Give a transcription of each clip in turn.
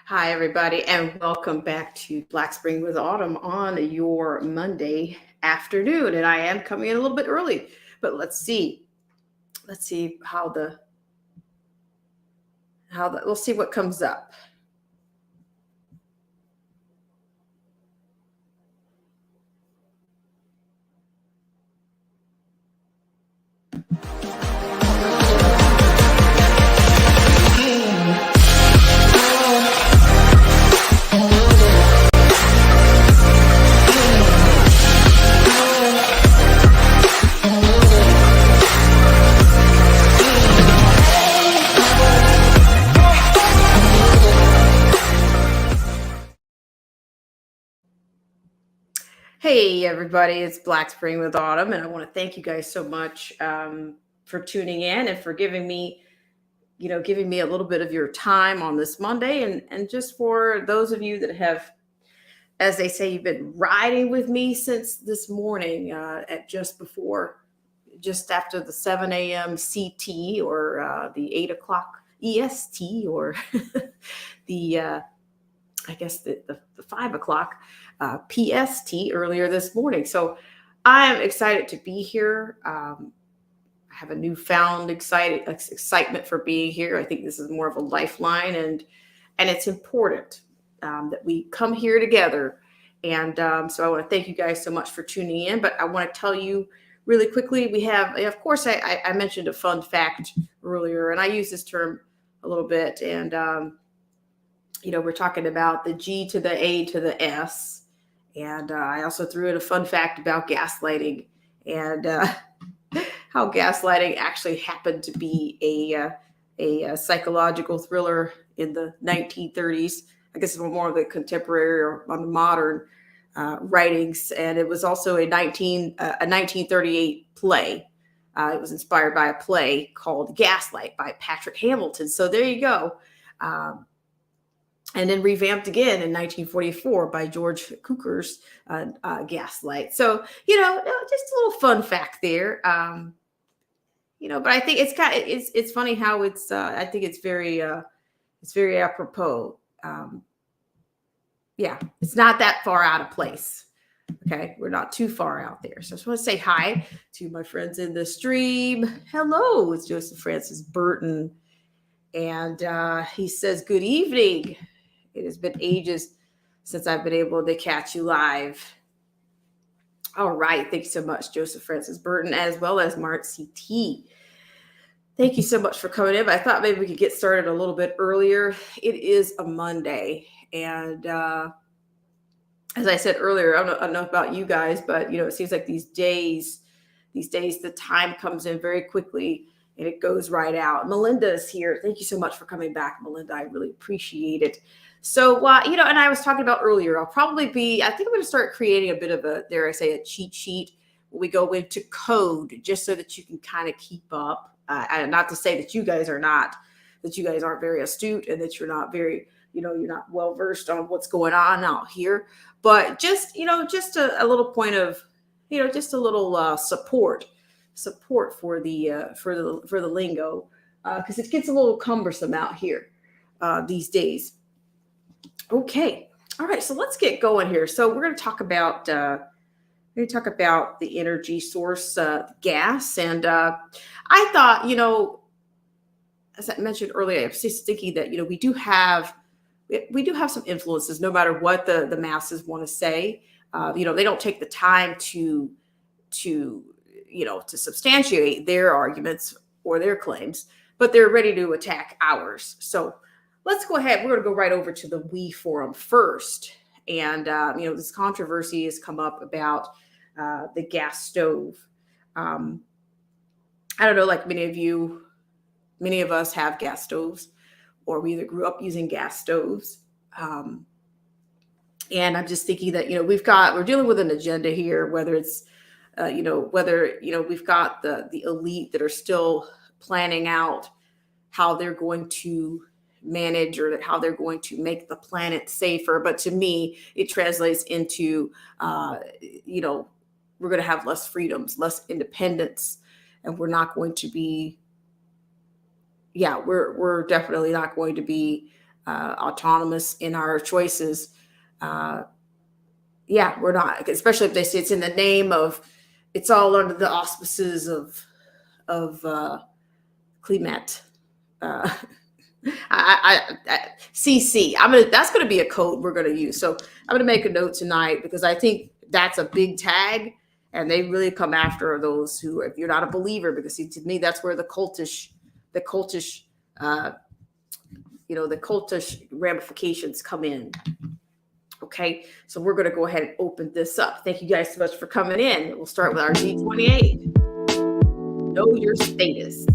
Hi, everybody, and welcome back to Black Spring with Autumn on your Monday afternoon. And I am coming in a little bit early, but let's see. Let's see we'll see what comes up. Hey, everybody, it's Black Spring with Autumn, and I want to thank you guys so much for tuning in and for giving me a little bit of your time on this Monday, and just for those of you that have, as they say, you've been riding with me since this morning at just after the 7 a.m. CT or the 8 o'clock EST or the, I guess, the 5 o'clock PST earlier this morning. So I'm excited to be here. I have a newfound excitement for being here. I think this is more of a lifeline, and it's important that we come here together. And so I want to thank you guys so much for tuning in. But I want to tell you really quickly, we have, of course, I mentioned a fun fact earlier, and I use this term a little bit. And, we're talking about the G to the A to the S. And I also threw in a fun fact about gaslighting and how gaslighting actually happened to be a psychological thriller in the 1930s. I guess it's more of the contemporary or modern writings, and it was also a 1938 play. It was inspired by a play called Gaslight by Patrick Hamilton. So there you go. And then revamped again in 1944 by George Cukor's Gaslight. So, just a little fun fact there. But I think it's funny how I think it's very apropos. Yeah, it's not that far out of place. Okay, we're not too far out there. So I just want to say hi to my friends in the stream. Hello, it's Joseph Francis Burton. And he says, good evening. It has been ages since I've been able to catch you live. All right. Thank you so much, Joseph Francis Burton, as well as Mark CT. Thank you so much for coming in. I thought maybe we could get started a little bit earlier. It is a Monday. And as I said earlier, I don't know about you guys, but, it seems like these days, the time comes in very quickly and it goes right out. Melinda is here. Thank you so much for coming back, Melinda. I really appreciate it. So, and I was talking about earlier, I think I'm going to start creating a bit of dare I say, a cheat sheet where we go into code just so that you can kind of keep up. Not to say that you guys aren't very astute and that you're not very, you're not well versed on what's going on out here, but just a little point of, just a little support for the lingo, because it gets a little cumbersome out here these days. Okay. All right. So let's get going here. So we're going to talk about the energy source, gas, and I thought, as I mentioned earlier, I was just thinking that we do have some influences, no matter what the masses want to say. They don't take the time to substantiate their arguments or their claims, but they're ready to attack ours. So let's go ahead. We're going to go right over to the We Forum first. And, this controversy has come up about the gas stove. I don't know, like many of us have gas stoves, or we either grew up using gas stoves. And I'm just thinking that, we're dealing with an agenda here, whether it's, we've got the elite that are still planning out how they're going to manage or how they're going to make the planet safer. But to me, it translates into, we're going to have less freedoms, less independence, and we're not going to be, we're definitely not going to be autonomous in our choices, uh, yeah, we're not. Especially if they say it's in the name of, it's all under the auspices of Clemet. Uh, CC. That's gonna be a code we're gonna use. So I'm gonna make a note tonight because I think that's a big tag, and they really come after those who, if you're not a believer, because see, to me that's where the cultish, uh, the cultish ramifications come in. Okay, so we're gonna go ahead and open this up. Thank you guys so much for coming in. We'll start with our G28. Know your status.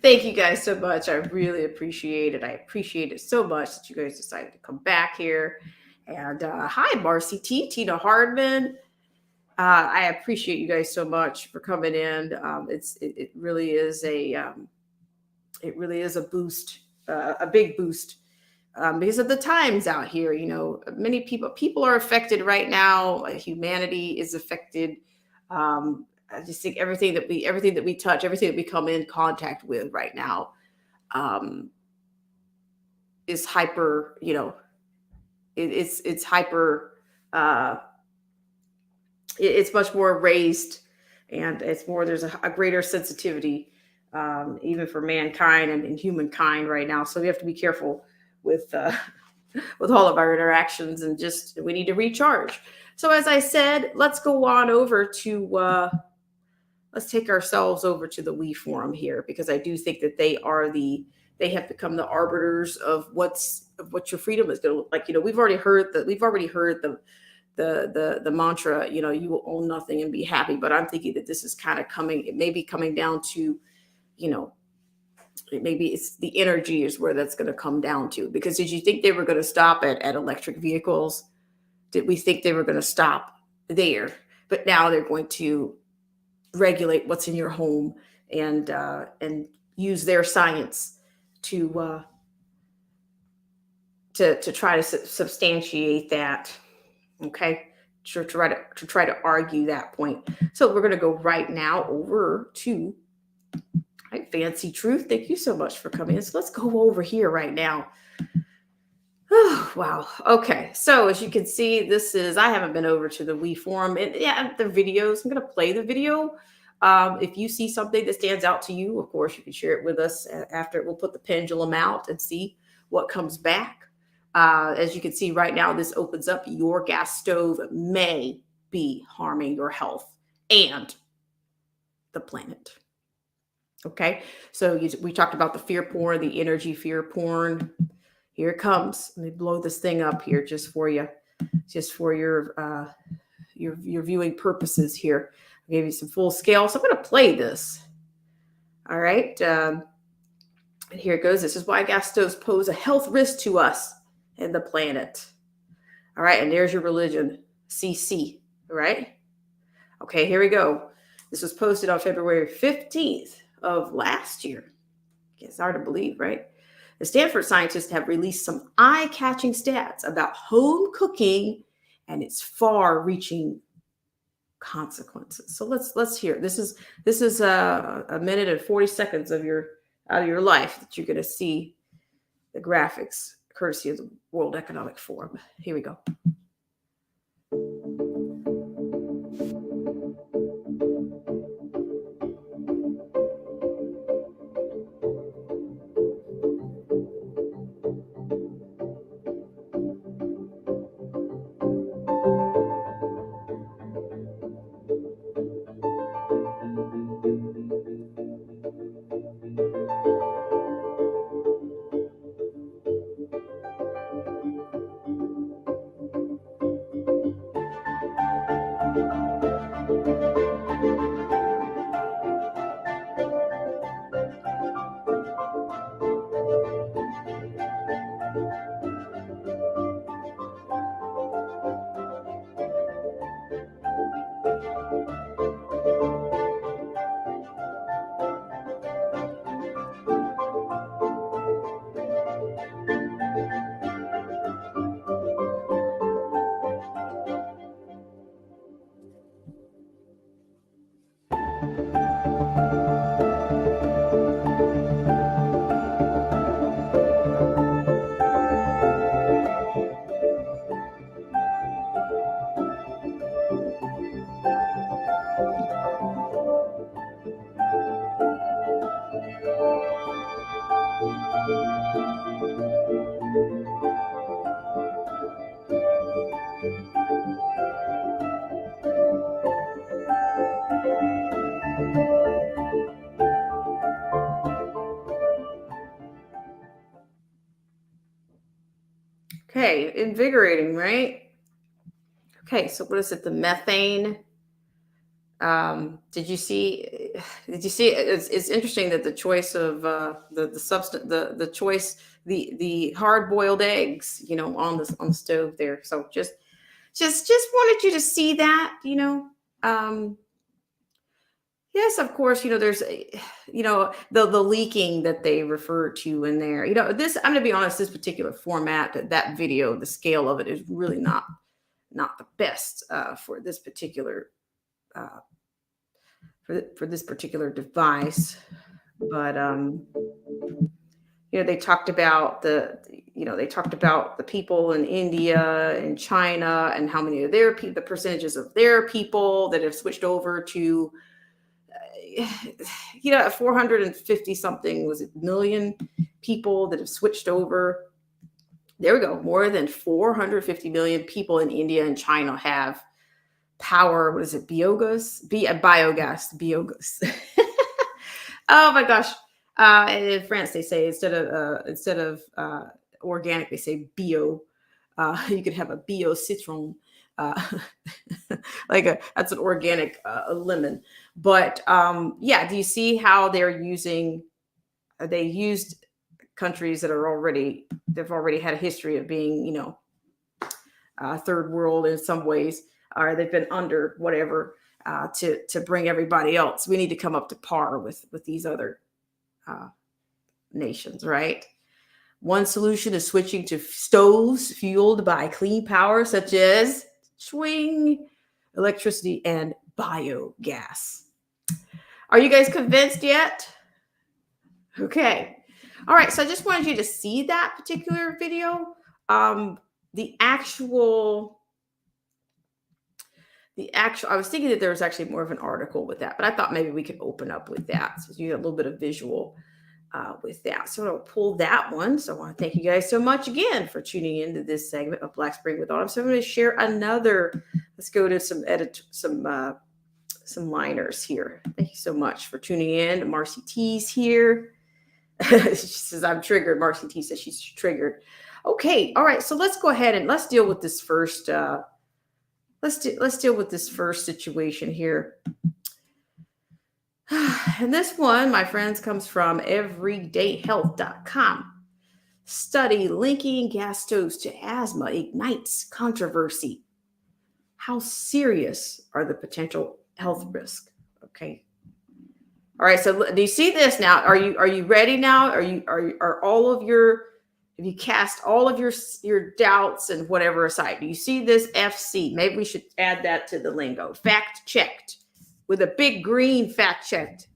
Thank you guys so much. I really appreciate it. I appreciate it so much that you guys decided to come back here. And hi, Marcy T, Tina Hardman. I appreciate you guys so much for coming in. It really is a boost, a big boost, because of the times out here. Many people are affected right now. Humanity is affected. I just think everything that we touch, everything that we come in contact with right now, um, is hyper. It's hyper. Uh, it's much more raised, and there's a greater sensitivity, even for mankind and humankind right now. So we have to be careful with with all of our interactions, and just we need to recharge. So as I said, let's go on over to let's take ourselves over to the We Forum here, because I do think that they have become the arbiters of what your freedom is going to look like. We've already heard the mantra, you will own nothing and be happy. But I'm thinking that this is kind of coming, it may be coming down to, maybe it's the energy is where that's going to come down to. Because did you think they were going to stop at electric vehicles? Did we think they were going to stop there? But now they're going to regulate what's in your home, and use their science to try to substantiate that. Okay, to try to argue that point. So we're going to go right now over to Fancy Truth. Thank you so much for coming in. So let's go over here right now. Oh, wow. Okay. So as you can see, I haven't been over to the We Forum, and yeah, the videos, I'm going to play the video. If you see something that stands out to you, of course, you can share it with us after. We'll put the pendulum out and see what comes back. As you can see right now, this opens up your gas stove may be harming your health and the planet. Okay. So we talked about the fear porn, the energy fear porn. Here it comes. Let me blow this thing up here just for you, just for your viewing purposes here. I gave you some full scale. So I'm going to play this. All right. And here it goes. This is why gas stoves pose a health risk to us and the planet. All right. And there's your religion, CC. All right. Okay, here we go. This was posted on February 15th of last year. It's hard to believe, right? The Stanford scientists have released some eye-catching stats about home cooking and its far-reaching consequences. So let's hear. This is a minute and 40 seconds out of your life that you're going to see the graphics, courtesy of the World Economic Forum. Here we go. Okay, invigorating, right? Okay, so what is it? The methane. Did you see? Did you see? It's interesting that the choice of the substance, the choice, the hard boiled eggs, on the stove there. So just wanted you to see that. Um, yes, of course. There's the leaking that they refer to in there. This. I'm going to be honest. This particular format, that video, the scale of it is really not the best for this particular uh, for this particular device. But they talked about the people in India and China and how many of their people, the percentages of their people that have switched over to 450 something, was it million people that have switched over. There we go. More than 450 million people in India and China have power. What is it? Biogas. Oh my gosh. In France, they say instead of organic, they say bio. You could have a bio citron, uh, that's an organic lemon. But yeah, do you see how they're using? They used countries that they've already had a history of being, third world in some ways, or they've been under whatever, to bring everybody else. We need to come up to par with these other uh, nations, right? One solution is switching to stoves fueled by clean power, such as swing, electricity, and biogas. Are you guys convinced yet? Okay. All right. So I just wanted you to see that particular video. The actual, I was thinking that there was actually more of an article with that, but I thought maybe we could open up with that. So you get a little bit of visual with that. So I'll pull that one. So I want to thank you guys so much again for tuning into this segment of Black Spring with Autumn. So I'm going to share another. Let's go to some liners here. Thank you so much for tuning in. Marcy T's here. She says I'm triggered. Marcy T says she's triggered. Okay, all right. So let's go ahead and let's deal with this first. Let's deal with this first situation here. And this one, my friends, comes from everydayhealth.com. Study linking gas stoves to asthma ignites controversy. How serious are the potential health risks? Okay. All right. So do you see this now? Are you ready now? Are all of your, have you cast all of your doubts and whatever aside? Do you see this FC? Maybe we should add that to the lingo. Fact checked. With a big green fact checked.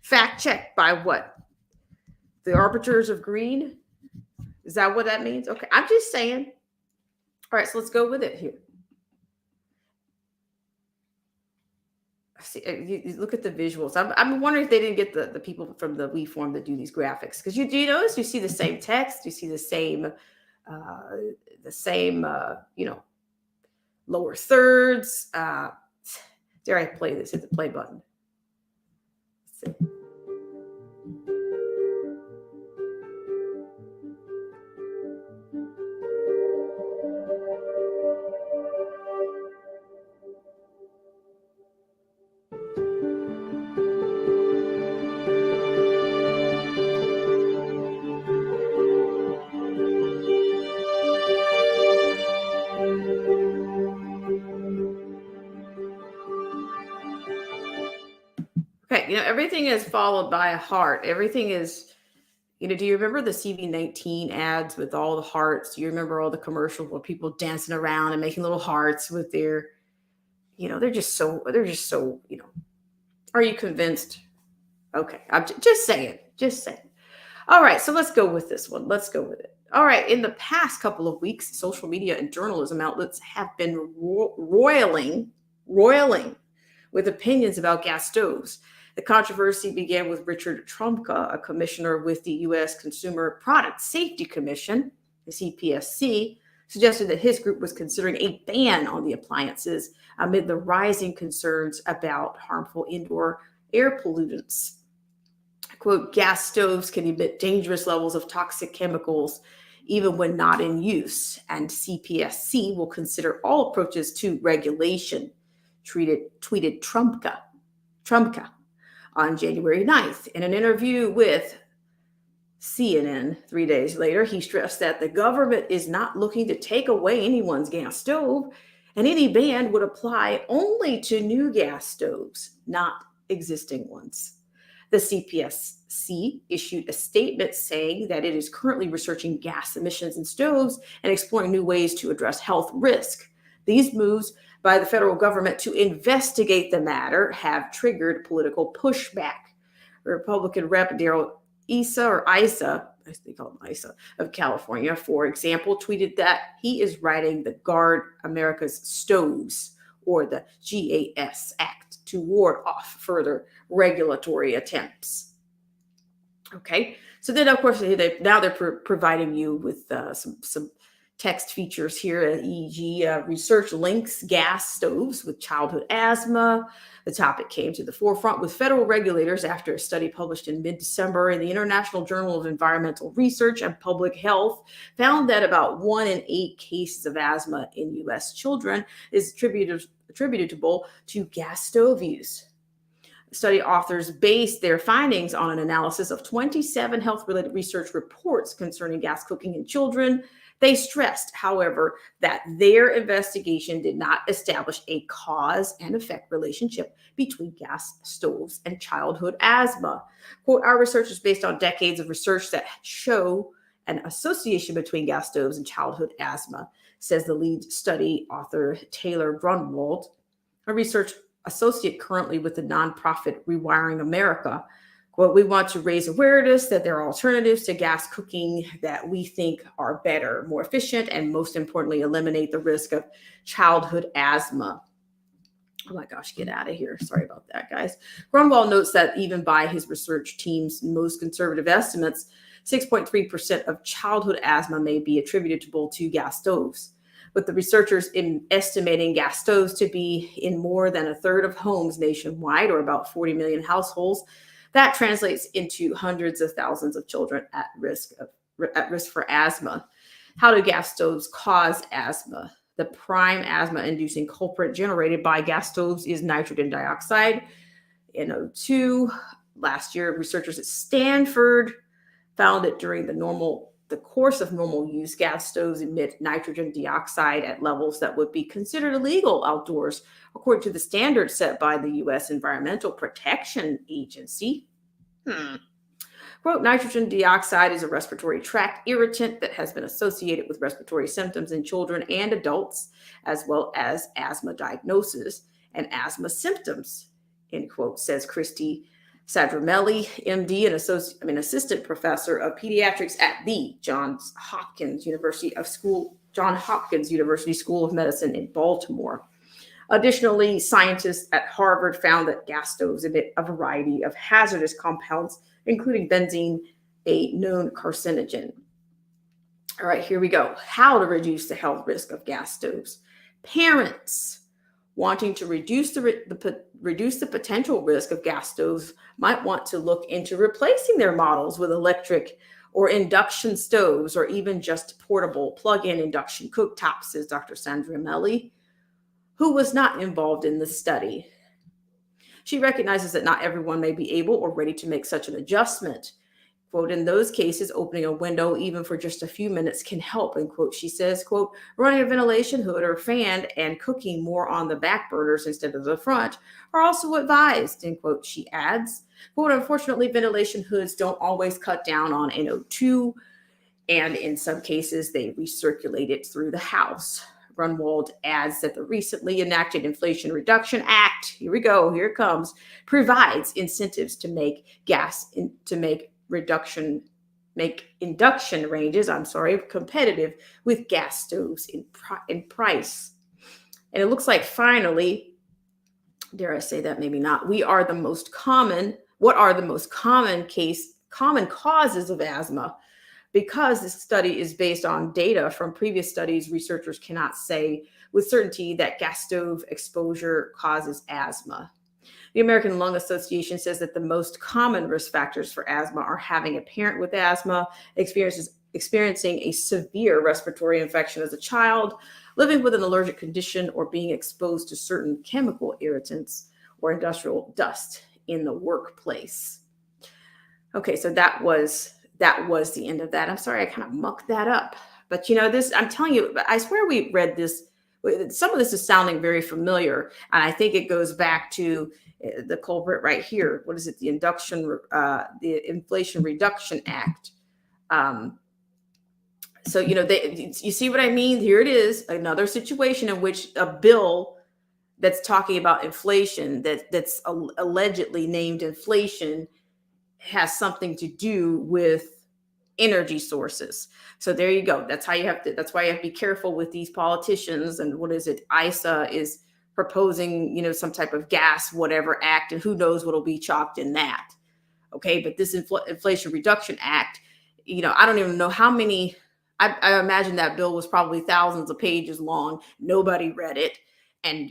Fact checked by what? The arbiters of green? Is that what that means? Okay, I'm just saying. All right, so let's go with it here. See, you look at the visuals. I'm wondering if they didn't get the people from the WeForm that do these graphics. Because do you notice you see the same text? You see the same, lower thirds. Dare I play this? Hit the play button. Let's see. Okay, everything is followed by a heart. Everything is, do you remember the CV19 ads with all the hearts? Do you remember all the commercials where people dancing around and making little hearts with their, they're just so, are you convinced? Okay, I'm just saying, just saying. All right, so let's go with this one. Let's go with it. All right, in the past couple of weeks, social media and journalism outlets have been roiling with opinions about gas stoves. The controversy began with Richard Trumka, a commissioner with the U.S. Consumer Product Safety Commission, the CPSC, suggested that his group was considering a ban on the appliances amid the rising concerns about harmful indoor air pollutants. Quote, gas stoves can emit dangerous levels of toxic chemicals even when not in use, and CPSC will consider all approaches to regulation, tweeted Trumka on January 9th. In an interview with CNN 3 days later, he stressed that the government is not looking to take away anyone's gas stove, and any ban would apply only to new gas stoves, not existing ones. The CPSC issued a statement saying that it is currently researching gas emissions in stoves and exploring new ways to address health risk. These moves by the federal government to investigate the matter have triggered political pushback. Republican Rep. Daryl Issa, I think they call him Issa, of California, for example, tweeted that he is writing the Guard America's Stoves, or the GAS Act, to ward off further regulatory attempts. Okay, so then of course they're providing you with some text features here, e.g. Research links gas stoves with childhood asthma. The topic came to the forefront with federal regulators after a study published in mid-December in the International Journal of Environmental Research and Public Health found that about 1 in 8 cases of asthma in U.S. children is attributable to gas stove use. Study authors based their findings on an analysis of 27 health-related research reports concerning gas cooking in children. They stressed, however, that their investigation did not establish a cause and effect relationship between gas stoves and childhood asthma. Quote, our research is based on decades of research that show an association between gas stoves and childhood asthma, says the lead study author Taylor Grunwald, a research associate currently with the nonprofit Rewiring America. Quote, we want to raise awareness that there are alternatives to gas cooking that we think are better, more efficient, and most importantly, eliminate the risk of childhood asthma. Oh my gosh, get out of here. Sorry about that, guys. Grunwald notes that even by his research team's most conservative estimates, 6.3% of childhood asthma may be attributable to gas stoves, with the researchers estimating gas stoves to be in more than a third of homes nationwide, or about 40 million households. That translates into hundreds of thousands of children at risk for asthma. How do gas stoves cause asthma? The prime asthma-inducing culprit generated by gas stoves is nitrogen dioxide, NO2. Last year, researchers at Stanford found that during the course of normal use, gas stoves emit nitrogen dioxide at levels that would be considered illegal outdoors, according to the standards set by the U.S. Environmental Protection Agency. Quote, nitrogen dioxide is a respiratory tract irritant that has been associated with respiratory symptoms in children and adults, as well as asthma diagnosis and asthma symptoms, end quote, says Christy Sadramelli, MD and assistant professor of pediatrics at the Johns Hopkins University School of Medicine in Baltimore. Additionally, scientists at Harvard found that gas stoves emit a variety of hazardous compounds, including benzene, a known carcinogen. All right, here we go. How to reduce the health risk of gas stoves. Parents wanting to reduce the potential risk of gas stoves might want to look into replacing their models with electric or induction stoves, or even just portable plug-in induction cooktops, says Dr. Sandra Melli, who was not involved in the study. She recognizes that not everyone may be able or ready to make such an adjustment. Quote, in those cases, opening a window even for just a few minutes can help, end quote. She says, quote, running a ventilation hood or fan and cooking more on the back burners instead of the front are also advised, end quote. She adds, quote, unfortunately, ventilation hoods don't always cut down on NO2, and in some cases, they recirculate it through the house. Grunwald adds that the recently enacted Inflation Reduction Act, here we go, here it comes, provides incentives to make induction ranges, competitive with gas stoves in price. And it looks like finally, dare I say that, maybe not, what are the most common causes of asthma? Because this study is based on data from previous studies, researchers cannot say with certainty that gas stove exposure causes asthma. The American Lung Association says that the most common risk factors for asthma are having a parent with asthma, experiencing a severe respiratory infection as a child, living with an allergic condition, or being exposed to certain chemical irritants or industrial dust in the workplace. Okay, so that was the end of that. I'm sorry, I kind of mucked that up. But I'm telling you, I swear we read this. Some of this is sounding very familiar. And I think it goes back to the culprit right here. What is it? The Inflation Reduction Act. So, you see what I mean? Here it is, another situation in which a bill that's talking about inflation, that's allegedly named inflation, has something to do with energy sources. So there you go. That's why you have to be careful with these politicians. And what is it? ISA is proposing, some type of gas, whatever act, and who knows what'll be chalked in that. Okay. But this Inflation Reduction Act, I don't even know how many, I imagine that bill was probably thousands of pages long. Nobody read it. And,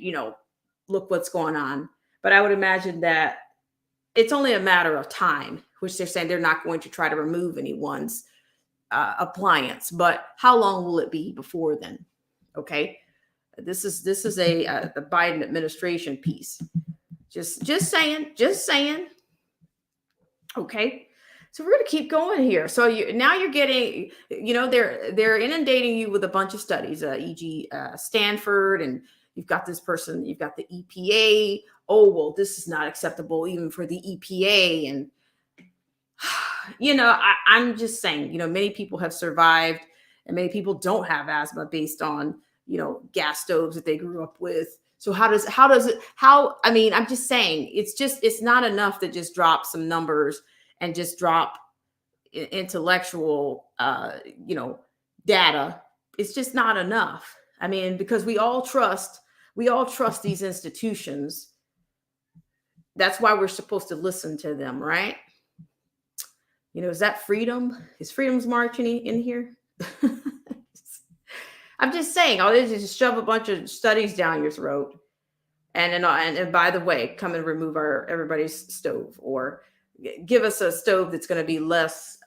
look what's going on. But I would imagine that it's only a matter of time, which they're saying they're not going to try to remove anyone's appliance. But how long will it be before then? Okay, this is the Biden administration piece. Just saying. Okay, so we're going to keep going here. So you're getting, they're inundating you with a bunch of studies, e.g. Stanford, and you've got this person, you've got the EPA. Oh, well, this is not acceptable even for the EPA. And, I'm just saying, many people have survived and many people don't have asthma based on, gas stoves that they grew up with. So I'm just saying, it's not enough to just drop some numbers and just drop intellectual, data. It's just not enough. I mean, because we all trust these institutions. That's why we're supposed to listen to them, right? Is that freedom? Is freedom's march in here? I'm just saying, all this is just shove a bunch of studies down your throat. And by the way, come and remove everybody's stove, or give us a stove that's going to be less,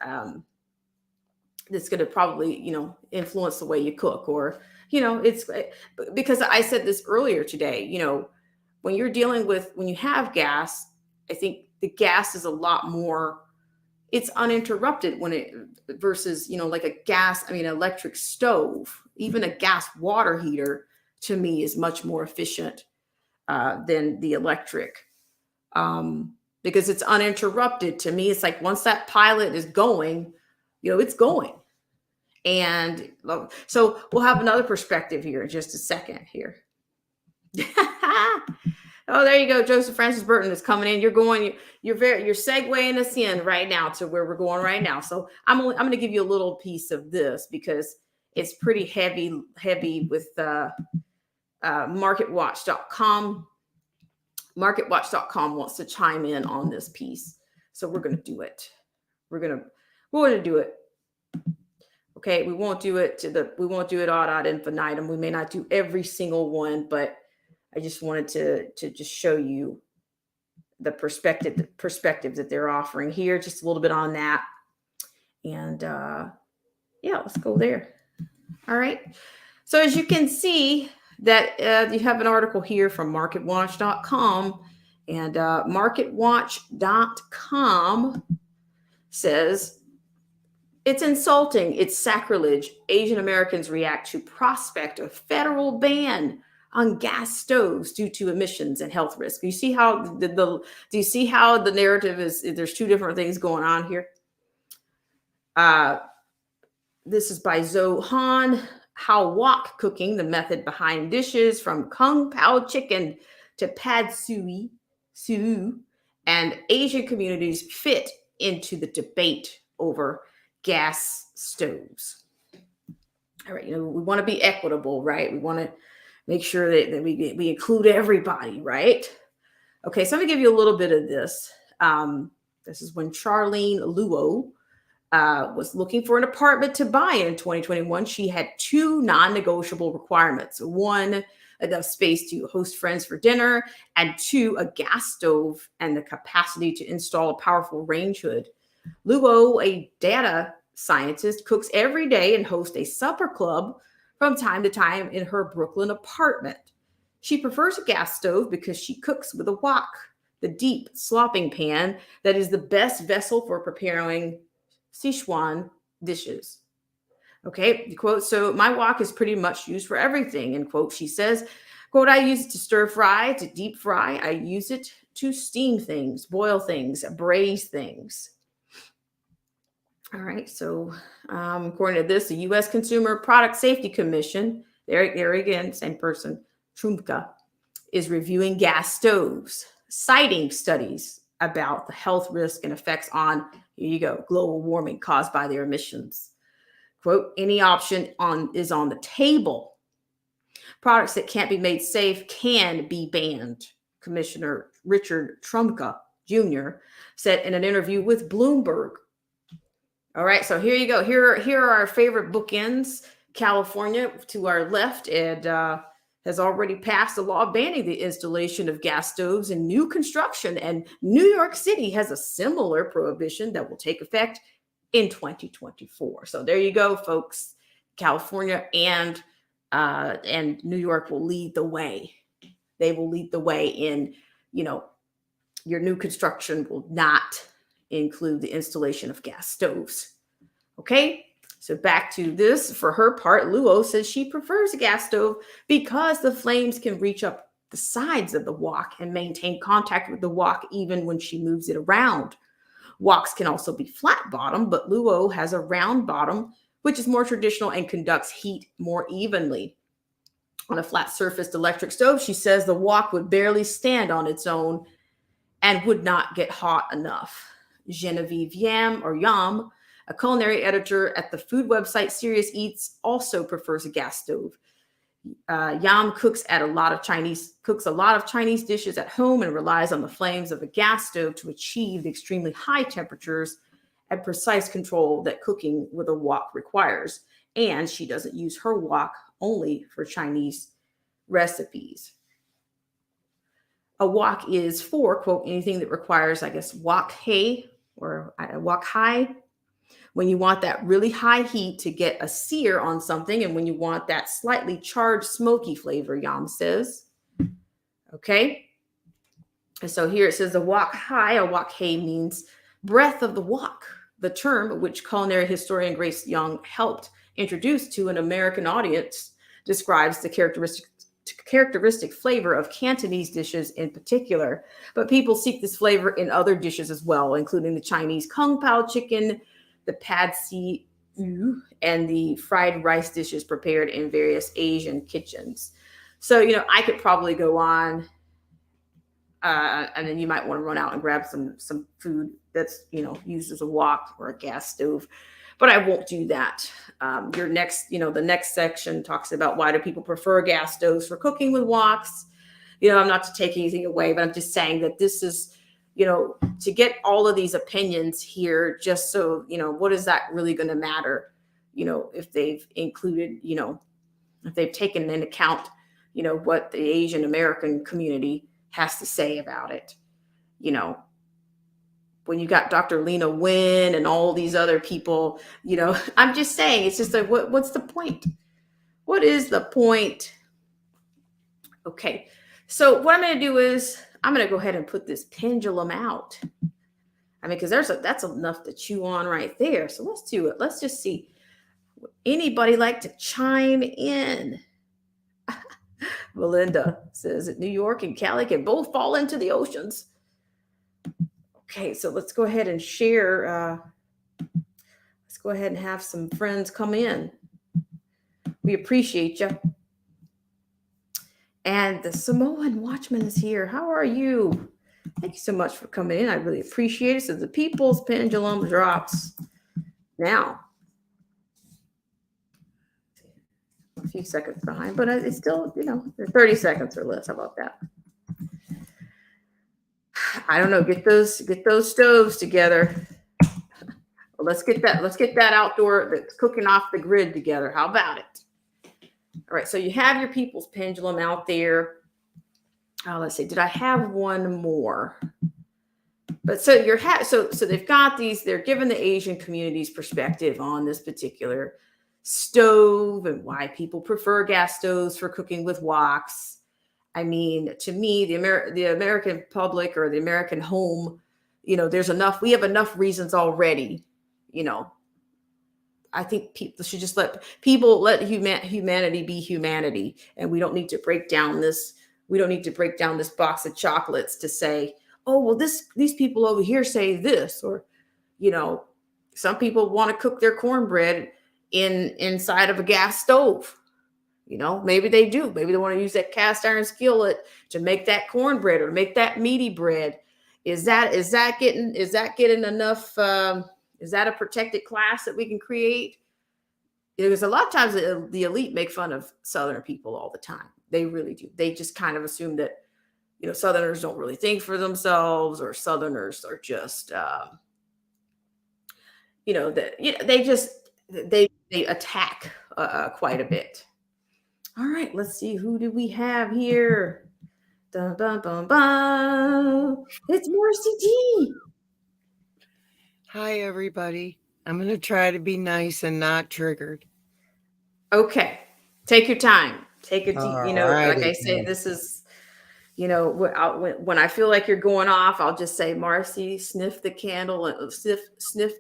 that's going to probably, influence the way you cook, or, it's because I said this earlier today, when you have gas, I think the gas is a lot more, it's uninterrupted versus, like electric stove, even a gas water heater to me is much more efficient than the electric, because it's uninterrupted. To me, it's like once that pilot is going, it's going. And so we'll have another perspective here in just a second here. Oh, there you go. Joseph Francis Burton is coming in. You're segueing us in right now to where we're going right now. So I'm going to give you a little piece of this because it's pretty heavy with MarketWatch.com. MarketWatch.com wants to chime in on this piece. So we're going to do it. We're going to do it. Okay. We won't do it ad infinitum. We may not do every single one, but I just wanted to just show you the perspective that they're offering here, just a little bit on that. And let's go there. All right. So as you can see that you have an article here from MarketWatch.com, and MarketWatch.com says It's insulting. It's sacrilege. Asian Americans react to prospect of federal ban on gas stoves due to emissions and health risk. You see how do you see how the narrative is? There's two different things going on here. Uh, this is by Zoe Han. How wok cooking, the method behind dishes from Kung Pao chicken to pad siu, and Asian communities fit into the debate over gas stoves. All right, we want to be equitable, right? We want to make sure that we include everybody, right? Okay, so let me give you a little bit of this. This is when Charlene Luo was looking for an apartment to buy in 2021. She had two non-negotiable requirements. One, enough space to host friends for dinner, and two, a gas stove and the capacity to install a powerful range hood. Luo, a data scientist, cooks every day and hosts a supper club from time to time in her Brooklyn apartment. She prefers a gas stove because she cooks with a wok, the deep slopping pan that is the best vessel for preparing Sichuan dishes. Okay, quote, so my wok is pretty much used for everything, end quote. She says, quote, I use it to stir fry, to deep fry. I use it to steam things, boil things, braise things. All right, so according to this, the U.S. Consumer Product Safety Commission, there again, same person, Trumka, is reviewing gas stoves, citing studies about the health risk and effects on, here you go, global warming caused by their emissions. Quote, any option is on the table. Products that can't be made safe can be banned, Commissioner Richard Trumka Jr. said in an interview with Bloomberg. All right, so here you go. Here are our favorite bookends. California to our left and has already passed a law banning the installation of gas stoves in new construction. And New York City has a similar prohibition that will take effect in 2024. So there you go, folks. California and New York will lead the way. They will lead the way in, your new construction will not include the installation of gas stoves. Okay, so back to this. For her part, Luo says she prefers a gas stove because the flames can reach up the sides of the wok and maintain contact with the wok even when she moves it around. Woks can also be flat bottom, but Luo has a round bottom, which is more traditional and conducts heat more evenly. On a flat surfaced electric stove, she says the wok would barely stand on its own and would not get hot enough. Genevieve Yam, a culinary editor at the food website Serious Eats, also prefers a gas stove. Yam cooks a lot of Chinese dishes at home and relies on the flames of a gas stove to achieve the extremely high temperatures and precise control that cooking with a wok requires. And she doesn't use her wok only for Chinese recipes. A wok is for, quote, anything that requires, wok hei or wok hai, when you want that really high heat to get a sear on something and when you want that slightly charged smoky flavor, Yam says. Okay. And so here it says the wok hai or wok hei means breath of the wok, the term which culinary historian Grace Young helped introduce to an American audience describes the characteristic flavor of Cantonese dishes in particular, but people seek this flavor in other dishes as well, including the Chinese Kung Pao chicken, the pad see ew, and the fried rice dishes prepared in various Asian kitchens. So, I could probably go on, and then you might want to run out and grab some food that's, used as a wok or a gas stove. But I won't do that. The next section talks about why do people prefer gas stoves for cooking with woks. I'm not to take anything away, but I'm just saying that this is, to get all of these opinions here, just so, what is that really going to matter? If they've included, if they've taken into account, what the Asian American community has to say about it, when you got Dr. Lena Wynn and all these other people, I'm just saying, it's just like, what's the point? What is the point? Okay, so what I'm going to do is I'm going to go ahead and put this pendulum out. I mean, because that's enough to chew on right there. So let's do it. Let's just see. Anybody like to chime in? Belinda says that New York and Cali can both fall into the oceans. Okay, so let's go ahead and share. Let's go ahead and have some friends come in. We appreciate you. And the Samoan Watchman is here. How are you? Thank you so much for coming in. I really appreciate it. So the people's pendulum drops now. A few seconds behind, but it's still, they're 30 seconds or less. How about that? I don't know. Get those stoves together. Well, let's get that outdoor that's cooking off the grid together. How about it? All right. So you have your people's pendulum out there. Let's see. Did I have one more? But so so they've got these. They're giving the Asian community's perspective on this particular stove and why people prefer gas stoves for cooking with woks. I mean, to me, the American public or the American home, there's enough. We have enough reasons already. I think people should just let humanity be humanity, and we don't need to break down this. We don't need to break down this box of chocolates to say, oh, well, these people over here say this, or, some people want to cook their cornbread inside of a gas stove. Maybe they do. Maybe they want to use that cast iron skillet to make that cornbread or make that meaty bread. Is that getting enough? Is that a protected class that we can create? Because a lot of times the elite make fun of Southern people all the time. They really do. They just kind of assume that, Southerners don't really think for themselves, or Southerners are just, they attack quite a bit. All right, let's see. Who do we have here? Dun, dun, dun, dun. It's Marcy D. Hi, everybody. I'm going to try to be nice and not triggered. Okay. Take your time. Take a deep, Alrighty. Like I say, this is, when I feel like you're going off, I'll just say, Marcy, sniff the candle and sniff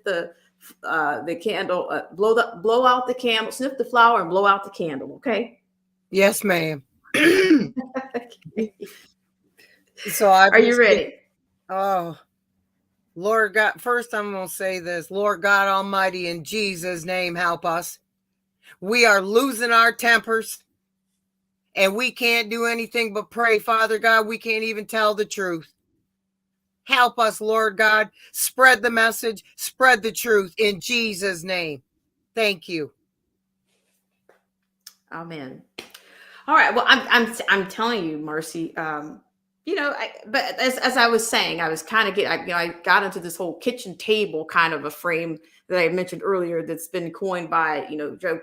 the candle, blow out the candle, sniff the flower and blow out the candle. Okay. Yes, ma'am. Okay. So are you ready? Oh, Lord God, first I'm going to say this. Lord God Almighty, in Jesus' name, help us. We are losing our tempers, and we can't do anything but pray. Father God, we can't even tell the truth. Help us, Lord God. Spread the message, spread the truth in Jesus' name. Thank you. Amen. All right. Well, I'm telling you, Marcy. But as I was saying, I was kind of I got into this whole kitchen table kind of a frame that I mentioned earlier that's been coined by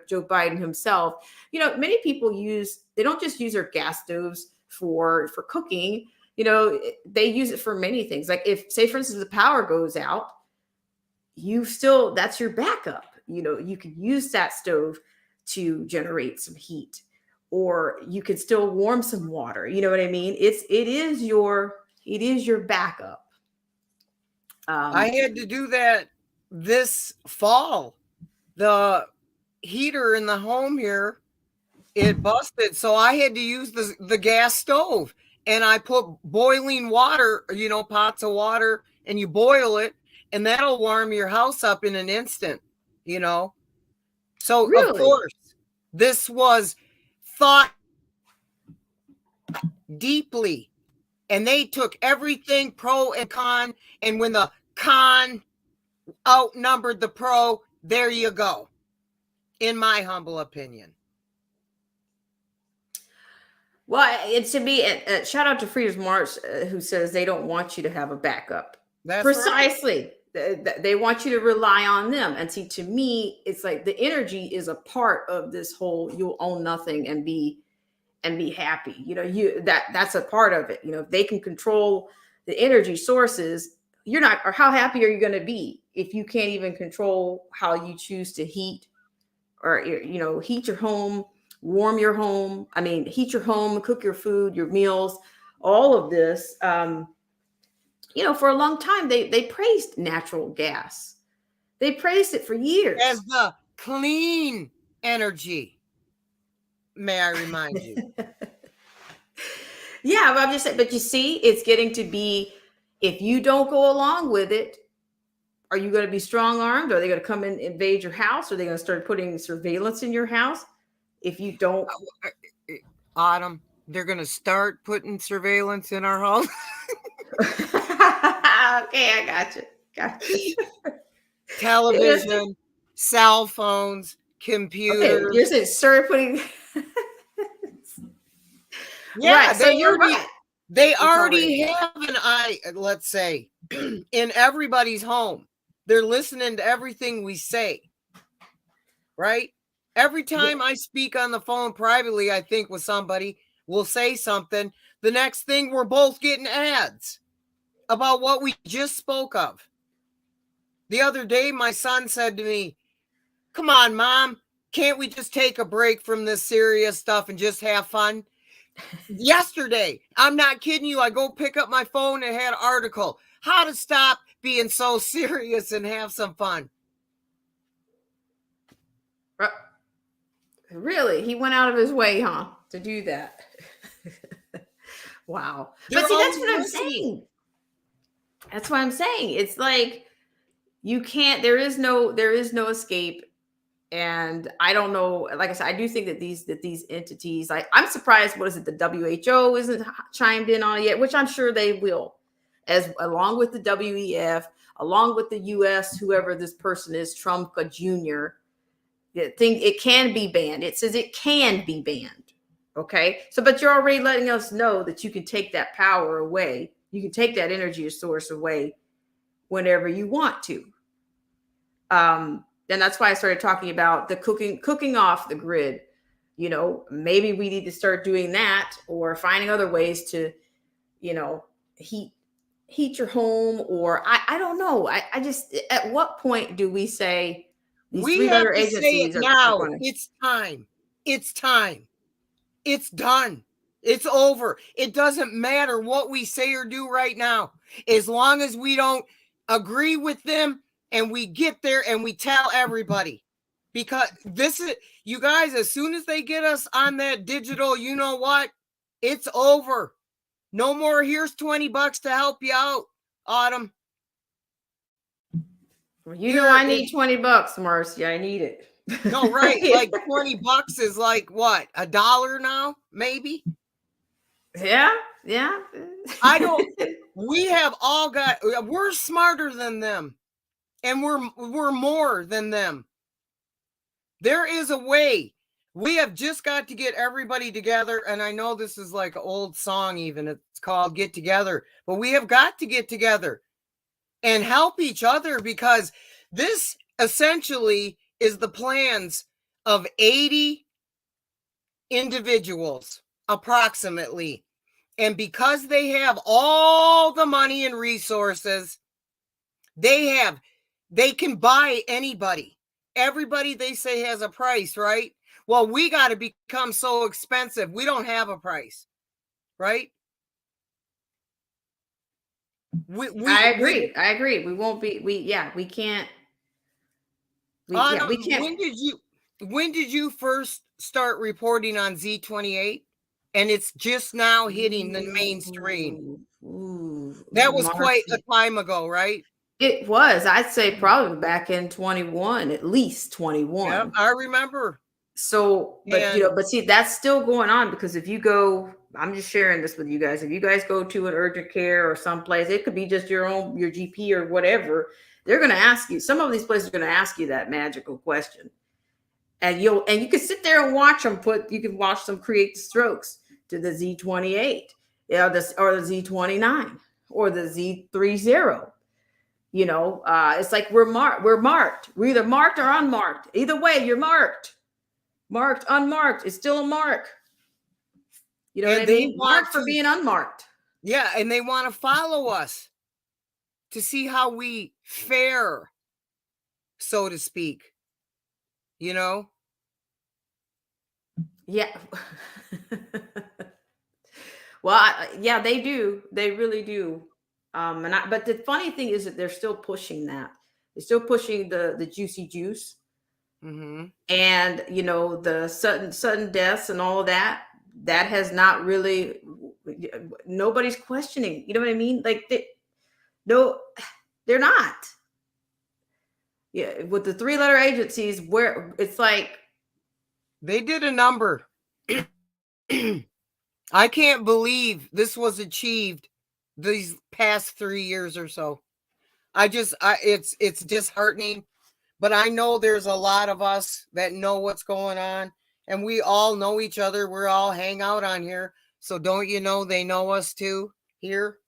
Joe Biden himself. Many people they don't just use their gas stoves for cooking. They use it for many things. Like if, say, for instance, the power goes out, that's your backup. You could use that stove to generate some heat, or you could still warm some water. You know what I mean? It is your backup. I had to do that this fall. The heater in the home here, it busted, so I had to use the gas stove, and I put boiling water, pots of water, and you boil it, and that'll warm your house up in an instant. So Really? Of course, this was thought deeply, and they took everything pro and con, and when the con outnumbered the pro, there you go, in my humble opinion. Well, to me, shout out to Freedom's March, who says they don't want you to have a backup. That's precisely right. They want you to rely on them. And see, to me, it's like the energy is a part of this whole you'll own nothing and be happy. That's a part of it. If they can control the energy sources, you're not, or how happy are you going to be if you can't even control how you choose to heat or heat your home, warm your home. I mean, heat your home, cook your food, your meals, all of this. for a long time, they praised natural gas. They praised it for years. As the clean energy. May I remind you? Yeah, but I'm just saying, but you see, it's getting to be, if you don't go along with it, are you going to be strong armed? Are they going to come and invade your house? Are they going to start putting surveillance in your house? If you don't, Autumn, they're going to start putting surveillance in our house. okay, I got you. Got you. Television, cell phones, Okay, computers. you're saying start putting. Yeah, Right, so you're right. They It's already already have an eye, let's say, in everybody's home. They're listening to everything we say, right? Every time I speak on the phone privately, I think with somebody, we'll say something. The next thing, we're both getting ads about what we just spoke of. The other day, my son said to me, "Come on, Mom, can't we just take a break from this serious stuff and just have fun?" Yesterday, I'm not kidding you, I go pick up my phone and had an article, how to stop being so serious and have some fun. Really? He went out of his way, huh, to do that? Wow. They're But see, that's always what I'm listening. saying. That's what I'm saying. It's like you can't, there is no escape. And I don't know, like I said, I do think that these entities, like, I'm surprised, what is it, the WHO isn't chimed in on it yet, which I'm sure they will, as along with the WEF, along with the US, whoever this person is, Trump Jr. Think it can be banned. It says it can be banned. Okay. So, but you're already letting us know that you can take that power away. You can take that energy source away whenever you want to. And that's why I started talking about the cooking off the grid. Maybe we need to start doing that, or finding other ways to, heat your home, or I don't know. I just, at what point do we say these We have three-letter to say it agencies are now. going to? It's time. It's time. It's done. It's over. It doesn't matter what we say or do right now, as long as we don't agree with them and we get there and we tell everybody. Because this is, you guys, as soon as they get us on that digital, you know what? It's over. No more, here's $20 to help you out, Autumn. I need $20, Marcy. I need it. No, right. Like $20 is like what? $1 now, maybe? Yeah. I don't, we have all got, we're smarter than them, and we're more than them. There is a way. We have just got to get everybody together. And I know this is like an old song, even it's called Get Together, but we have got to get together and help each other, because this essentially is the plans of 80 individuals approximately. And because they have all the money and resources, they can buy anybody. Everybody, they say, has a price, right? Well, we got to become so expensive. We don't have a price, right? I agree. We won't be, we can't. We can't. When did you first start reporting on Z28? And it's just now hitting the mainstream. That was quite a time ago, right? It was. I'd say probably back in 21, at least 21. Yeah, I remember. So, but but see, that's still going on, because if you go, I'm just sharing this with you guys. If you guys go to an urgent care or someplace, it could be just your GP or whatever. They're going to ask you. Some of these places are going to ask you that magical question, and you can sit there and watch them you can watch them create the strokes to the Z28, or the Z29 or the Z30. It's like we're marked. We're either marked or unmarked. Either way, you're marked. Marked, unmarked, it's still a mark. You know what I mean? Marked for being unmarked. Yeah, and they want to follow us to see how we fare, so to speak. Yeah. Well, yeah, they do. They really do. But the funny thing is that they're still pushing that. They're still pushing the juicy juice, Mm-hmm. and the sudden deaths and all of that. That has not really. Nobody's questioning. You know what I mean? Like no, they're not. Yeah, with the 3-letter agencies, where it's like they did a number. I can't believe this was achieved these past 3 years or so. It's disheartening, but I know there's a lot of us that know what's going on, and we all know each other. We're all hang out on here. So don't you know they know us too here?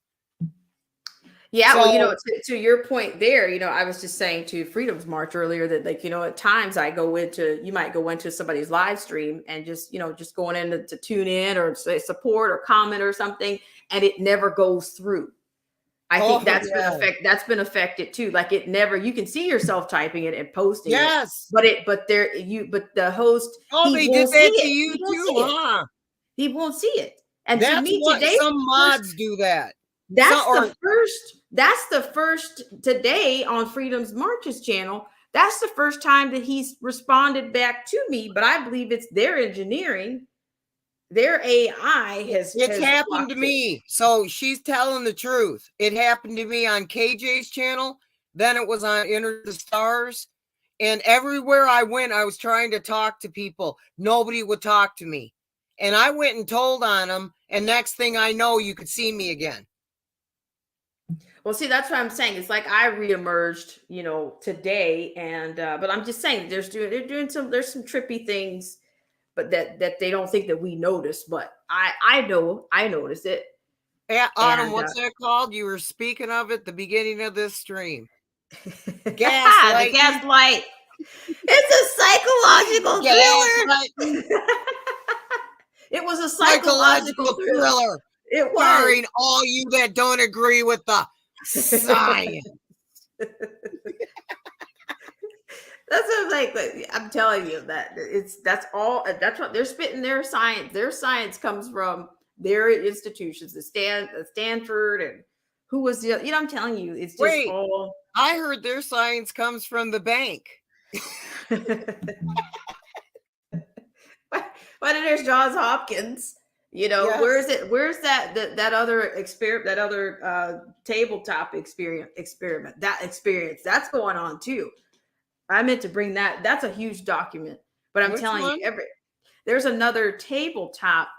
Yeah, well, to your point there, I was just saying to Freedom's March earlier that, like, at times you might go into somebody's live stream and just going in to tune in or say support or comment or something, and it never goes through. I think that's been affected too. Like it never, you can see yourself typing it and posting it. But the host, they did that to you too, huh? He won't see it. And that's to me what today, some mods do that. That's the first today on Freedom's March's channel. That's the first time that he's responded back to me, but I believe it's their engineering. Their AI has happened to me. So she's telling the truth. It happened to me on KJ's channel. Then it was on Enter the Stars. And everywhere I went, I was trying to talk to people. Nobody would talk to me. And I went and told on them. And next thing I know, you could see me again. Well, see, that's what I'm saying. It's like I reemerged, today. And but I'm just saying there's some trippy things, but that they don't think that we notice. But I know I noticed it. Autumn, what's that called? You were speaking of it at the beginning of this stream. Gaslight. The gaslight. It's a psychological thriller. It was a psychological thriller. It was. Starring all you that don't agree with the science. That's what I'm like. I'm telling you that that's what they're spitting their science. Their science comes from their institutions, the Stanford, and who was the, I'm telling you, it's just all. I heard their science comes from the bank. Why did there's Johns Hopkins? Yes. Where's that other experiment, that other tabletop experiment, that experience that's going on too. I meant to bring that. That's a huge document, but I'm telling you, there's another tabletop,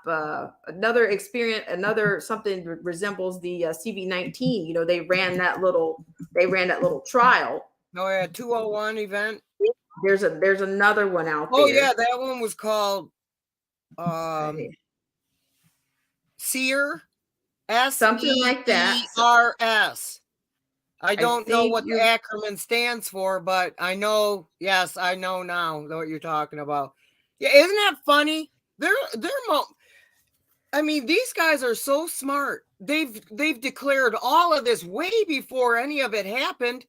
another experience, something that resembles the CV19. They ran that little trial. Oh yeah, 201 event. There's another one out there. Oh there. yeah, that one was called SEER, something like that. SEERS. I don't know what the acronym stands for, but I know. Yes, I know now what you're talking about. Yeah, isn't that funny? I mean, these guys are so smart. They've declared all of this way before any of it happened.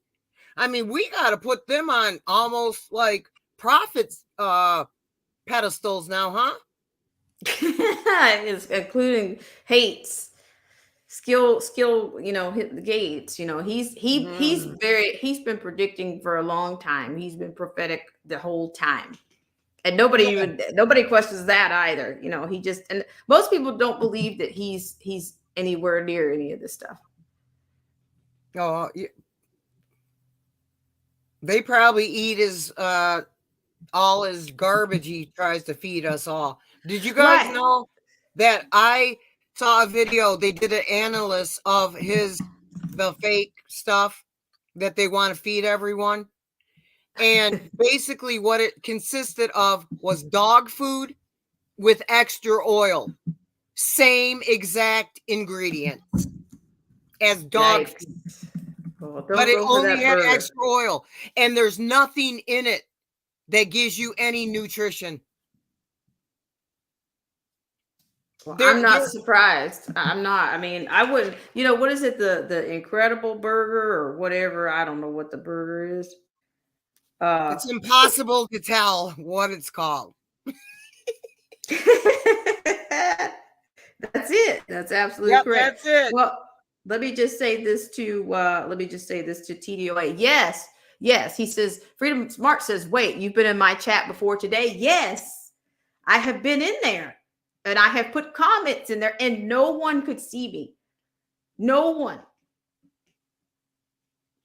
I mean, we got to put them on almost like prophets pedestals now, huh? Including Hates, skill, hit the gates. He's been predicting for a long time. He's been prophetic the whole time. And nobody questions that either. And most people don't believe that he's anywhere near any of this stuff. Oh, yeah. They probably eat all his garbage he tries to feed us all. Did you guys know that I saw a video? They did an analysis of the fake stuff that they want to feed everyone. And basically what it consisted of was dog food with extra oil. Same exact ingredients as dog food. But it only had extra oil. And there's nothing in it that gives you any nutrition. Well, I'm not surprised. I'm not. I mean, I wouldn't. What is it? The Incredible Burger or whatever. I don't know what the burger is. It's impossible to tell what it's called. That's it. That's absolutely correct. That's it. Well, Let me just say this to TDOA. Yes, yes. He says Freedom Smart says, wait, you've been in my chat before today? Yes, I have been in there and I have put comments in there and no one could see me. No one.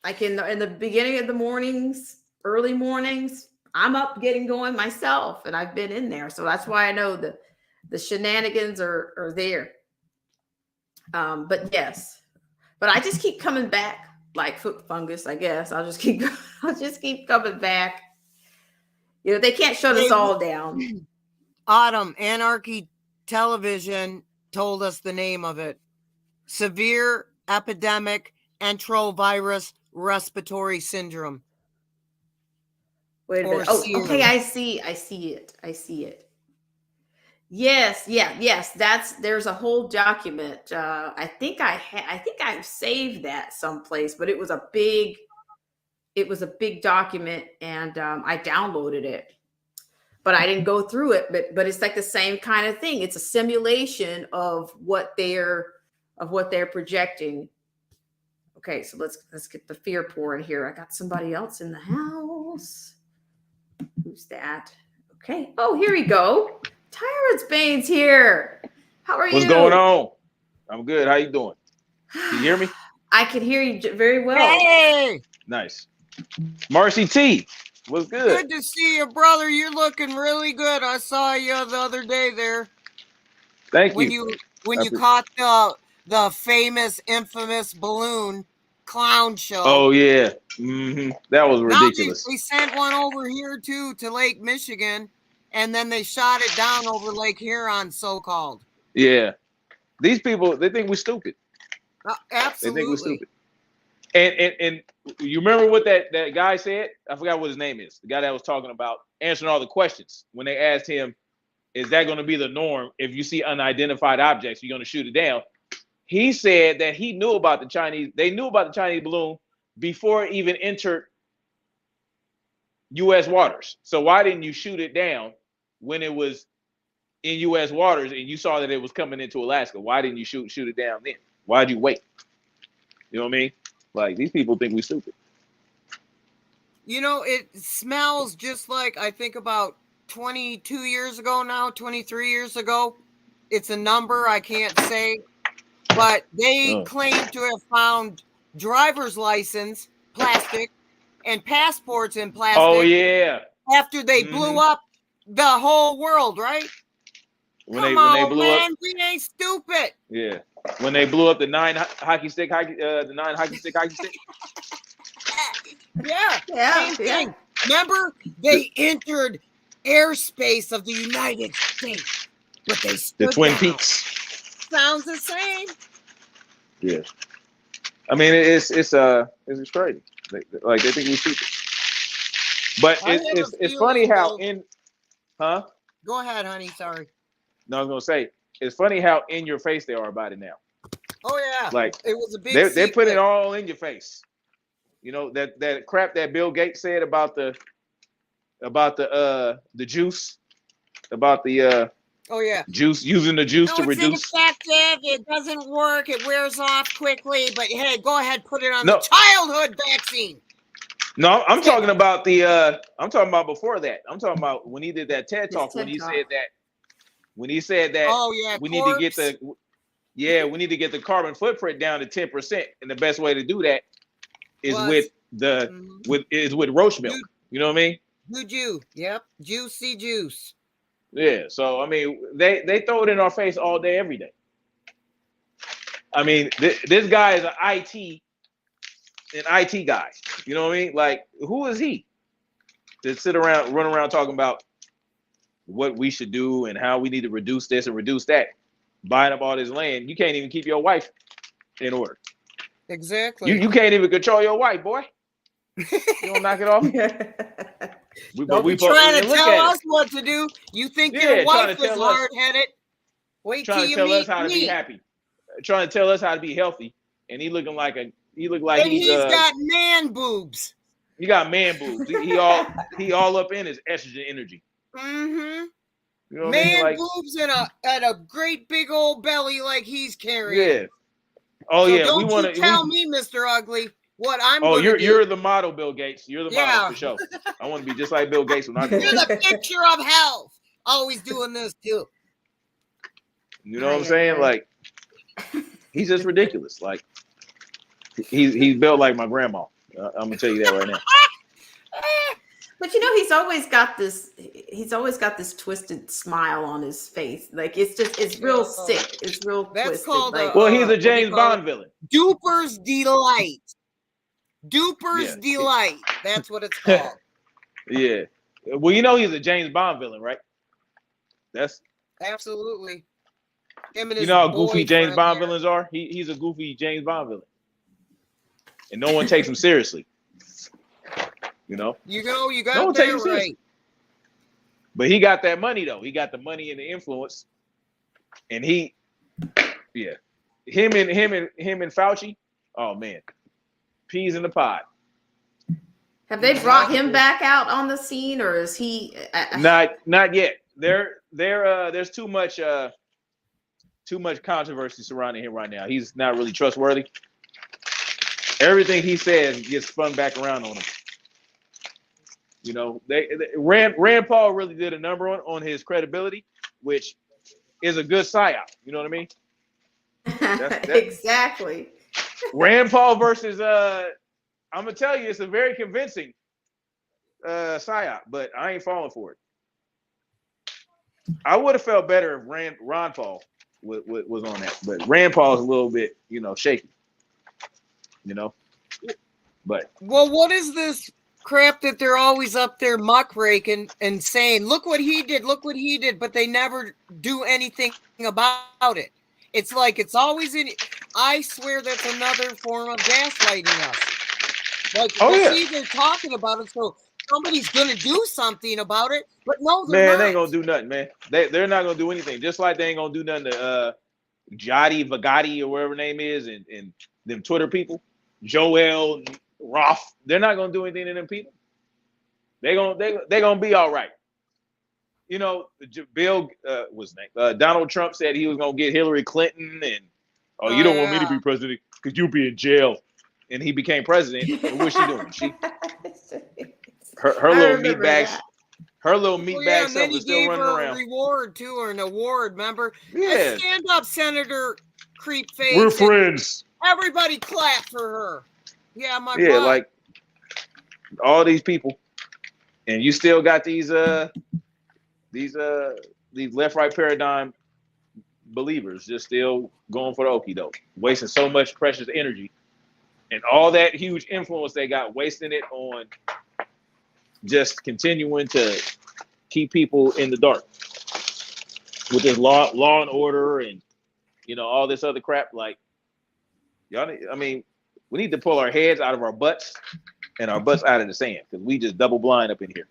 Like in the beginning of the mornings, early mornings, I'm up getting going myself and I've been in there. So that's why I know the shenanigans are there. But yes. But I just keep coming back like foot fungus, I guess. I'll just keep coming back. You know, they can't shut us all down. Autumn, Anarchy Television told us the name of it. Severe epidemic enterovirus respiratory syndrome. Wait a minute. Oh, okay, I see it. Yes, there's a whole document. I think I've saved that someplace, but it was a big document, and I downloaded it, but I didn't go through it. But it's like the same kind of thing. It's a simulation of what they're projecting. Okay, so let's get the fear pouring here. I got somebody else in the house. Who's that? Okay. Oh, here we go. Tyrant's Bane's here. How are you? What's going on? I'm good. How you doing? Can you hear me? I can hear you very well. Hey! Nice. Marcy T, what's good? Good to see you, brother. You're looking really good. I saw you the other day there. Thank When you. you caught the famous, infamous balloon clown show. Oh, yeah. That was ridiculous. Now they sent one over here, too, to Lake Michigan, and then they shot it down over Lake Huron, so-called. Yeah. These people, they think we're stupid. Absolutely. They think we're stupid. And you remember what that guy said? I forgot what his name is. The guy that was talking about answering all the questions. When they asked him, is that going to be the norm? If you see unidentified objects, you're going to shoot it down. He said that he knew about the Chinese. They knew about the Chinese balloon before it even entered U.S. waters. So why didn't you shoot it down when it was in U.S. waters and you saw that it was coming into Alaska? Why didn't you shoot it down then? Why'd you wait? You know what I mean? Like, these people think we're stupid. You know, it smells just like, I think about 22 years ago now, 23 years ago. It's a number I can't say, but they claim to have found driver's license, plastic, and passports in plastic. Oh, yeah. After they blew up the whole world, right? When they blew man, up, we ain't stupid. Yeah. When they blew up the nine hockey stick. Same thing. Remember, they entered airspace of the United States, but they stood The Twin down. Peaks. Sounds the same. Yeah. I mean, it's crazy. Like, they think we're stupid. But it's funny how huh? Go ahead, honey. Sorry. No, I was gonna say it's funny how in your face they are about it now. Oh yeah. Like, it was a big. They put it all in your face. You know that crap that Bill Gates said about the juice, about the oh yeah, juice, using the juice to it's reduce. ineffective. It doesn't work. It wears off quickly. But hey, go ahead, put it on the childhood vaccine. No, I'm talking about I'm talking about before that. I'm talking about when he did that TED talk. When he said that. Oh yeah. We need to get the carbon footprint down to 10%, and the best way to do that is with roach milk. You know what I mean? Yep. Juicy juice. Yeah. So I mean, they throw it in our face all day, every day. I mean, this guy is an IT guy. You know what I mean? Like, who is he to run around talking about what we should do and how we need to reduce this and reduce that, buying up all this land? You can't even keep your wife in order. Exactly. You can't even control your wife, boy. You don't knock it off. Don't be trying to tell us what to do. You think your wife is hard-headed? Wait till you meet me. Trying to tell us how to be happy. Trying to tell us how to be healthy, and he look like he's got man boobs. He got man boobs. he all up in his estrogen energy. Mm-hmm. You know what man I mean? Like, boobs and a great big old belly like he's carrying. Yeah. Oh So yeah, we don't want you to. tell me, Mr. Ugly, what I'm Oh, gonna do. you're the model, Bill Gates. You're the model Yeah. for sure. I want to be just like Bill Gates when I grow You're up. the picture of health. Always doing this too. You know what I'm saying? Like, he's just ridiculous. Like, he's built like my grandma. I'm gonna tell you that right now. But you know, he's always got this twisted smile on his face. Like it's real sick. It's real That's twisted. called like, Well, he's a what do you James call Bond it? villain. Duper's Delight. Duper's Yeah. Delight. That's what it's called. Yeah. Well, you know he's a James Bond villain, right? That's Absolutely. Him and you his know how goofy James boyfriend Bond there. villains are. He's a goofy James Bond villain, and no one takes him seriously. You know. You know, you No got one that takes him seriously. right. But he got that money though. He got the money and the influence, and him and Fauci. Oh man, peas in the pod. have they brought him back out on the scene, or is he? Not yet. There's too much controversy surrounding him right now. He's not really trustworthy. Everything he says gets spun back around on him. You know, Rand Paul really did a number on his credibility, which is a good psyop. You know what I mean? Exactly. Rand Paul versus I'm gonna tell you, it's a very convincing psyop, but I ain't falling for it. I would have felt better if Ron Paul was on that, but Rand Paul is a little bit, shaky. But Well, what is this crap that they're always up there muckraking and saying, look what he did, but they never do anything about it. It's like it's always in. I swear that's another form of gaslighting us. Like, see, they're talking about it, so somebody's gonna do something about it, but no, they're not. They ain't gonna do nothing, man. They're not gonna do anything. Just like they ain't gonna do nothing to Jody Vagati or whatever her name is, and them Twitter people, Joel Roth. They're not gonna do anything to them people. They're gonna be all right. You know, Bill what's his name? Donald Trump said he was gonna get Hillary Clinton, and you don't want me to be president because you'll be in jail. And he became president. And what's she doing? Her little meatbag. Her little meatbag self is still running around. Reward too, or an award. Remember? Yeah. Stand up, Senator Creep Face. We're friends. Everybody clap for her. Yeah, my yeah, butt. Like all these people, and you still got these left right paradigm believers just still going for the okie doke, wasting so much precious energy. And all that huge influence they got, wasting it on just continuing to keep people in the dark with this law and order and all this other crap. Like, y'all, I mean, we need to pull our heads out of our butts and our butts out of the sand, because we just double blind up in here.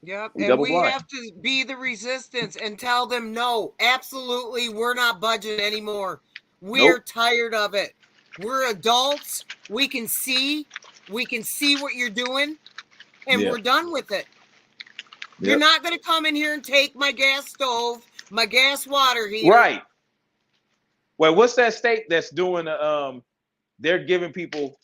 Yep, and we have to be the resistance and tell them no, absolutely, we're not budging anymore. We're tired of it. We're adults. We can see what you're doing, and we're done with it. Yep. You're not going to come in here and take my gas stove, my gas water heater. Right. Well, what's that state that's doing? They're giving people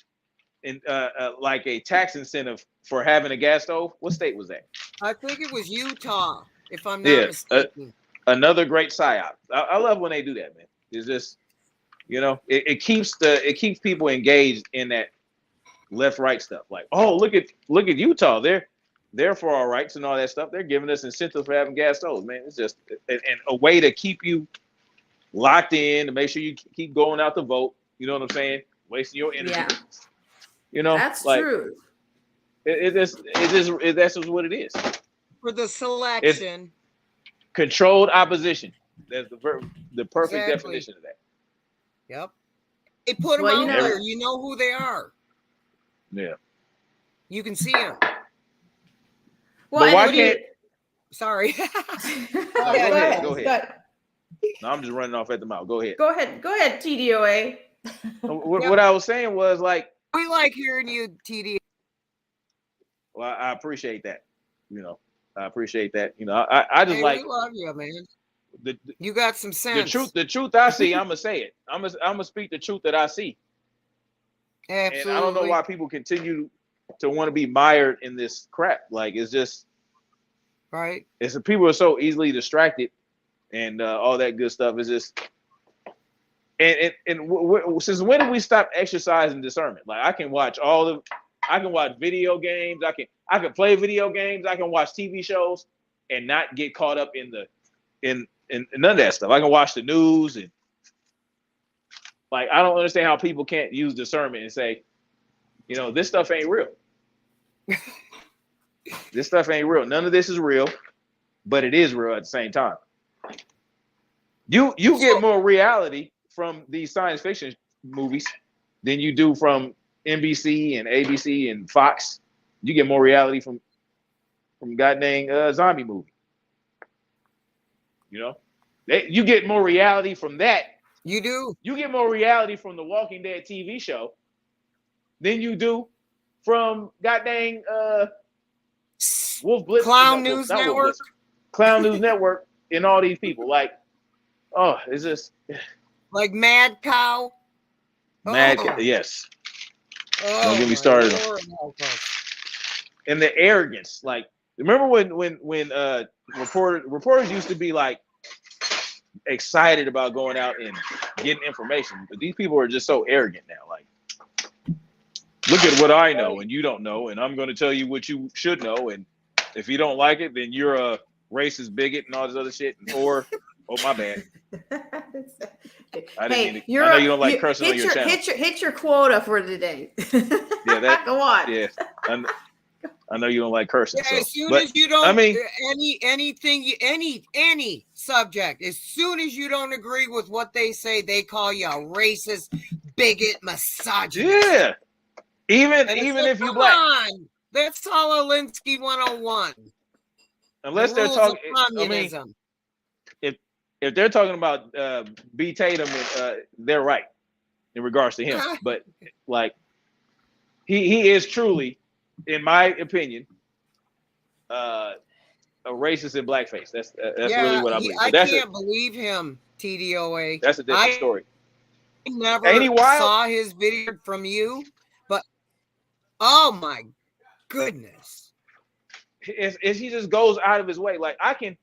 like a tax incentive for having a gas stove. What state was that? I think it was Utah, if I'm not mistaken. Another great psyop. I love when they do that, man. It's just. It keeps people engaged in that left-right stuff. Like, oh, look at Utah. They're for our rights and all that stuff. They're giving us incentives for having gas stoves, man. It's just a way to keep you locked in, to make sure you keep going out to vote. You know what I'm saying? Wasting your energy. Yeah. That's true. That's just what it is. For the selection. It's controlled opposition. That's the perfect definition of that. Yep. They put them out there. You know who they are. Yeah. You can see them. Well, but why can't? Sorry. Go ahead. No, I'm just running off at the mouth. Go ahead. Go ahead, TDOA. What I was saying was, like, we like hearing you, TDOA. Well, I appreciate that. I appreciate that. I just we love you, man. You got some sense. The truth I see, I'm gonna say it. I'm gonna speak the truth that I see. Absolutely. And I don't know why people continue to want to be mired in this crap. Like, it's just right. It's people are so easily distracted, and all that good stuff is just. And since when did we stop exercising discernment? Like, I can watch video games. I can play video games. I can watch TV shows and not get caught up in none of that stuff. I can watch the news and like, I don't understand how people can't use discernment and say, this stuff ain't real. This stuff ain't real. None of this is real, but it is real at the same time. You get more reality from these science fiction movies than you do from NBC and ABC and Fox. You get more reality from goddamn zombie movie. You get more reality from that. You do. You get more reality from the Walking Dead TV show than you do from goddamn Wolf Blitz, Clown News Network, Clown News Network, and all these people. Like, oh, it's just like Mad Cow. Yes. Oh, don't get me started. And the arrogance. Like, remember when reporters used to be like excited about going out and getting information, but these people are just so arrogant now. Like, look at what I know and you don't know, and I'm going to tell you what you should know, and if you don't like it, then you're a racist bigot and all this other shit. Or, oh, my bad. I know you don't like cursing on your channel. Hit your quota for today. Yeah, go on. Yeah, I know you don't like cursing. Yeah, as soon as you don't, any subject, as soon as you don't agree with what they say, they call you a racist, bigot, misogynist. Yeah, even if you black. On. That's Saul Alinsky 101. Unless they're talking communism. If they're talking about B. Tatum, they're right in regards to him. But like, he is truly, in my opinion, a racist in blackface. That's really what I believe. I can't believe him, TDOA. That's a different story. I never saw his video from you, but oh my goodness. He just goes out of his way. Like, I can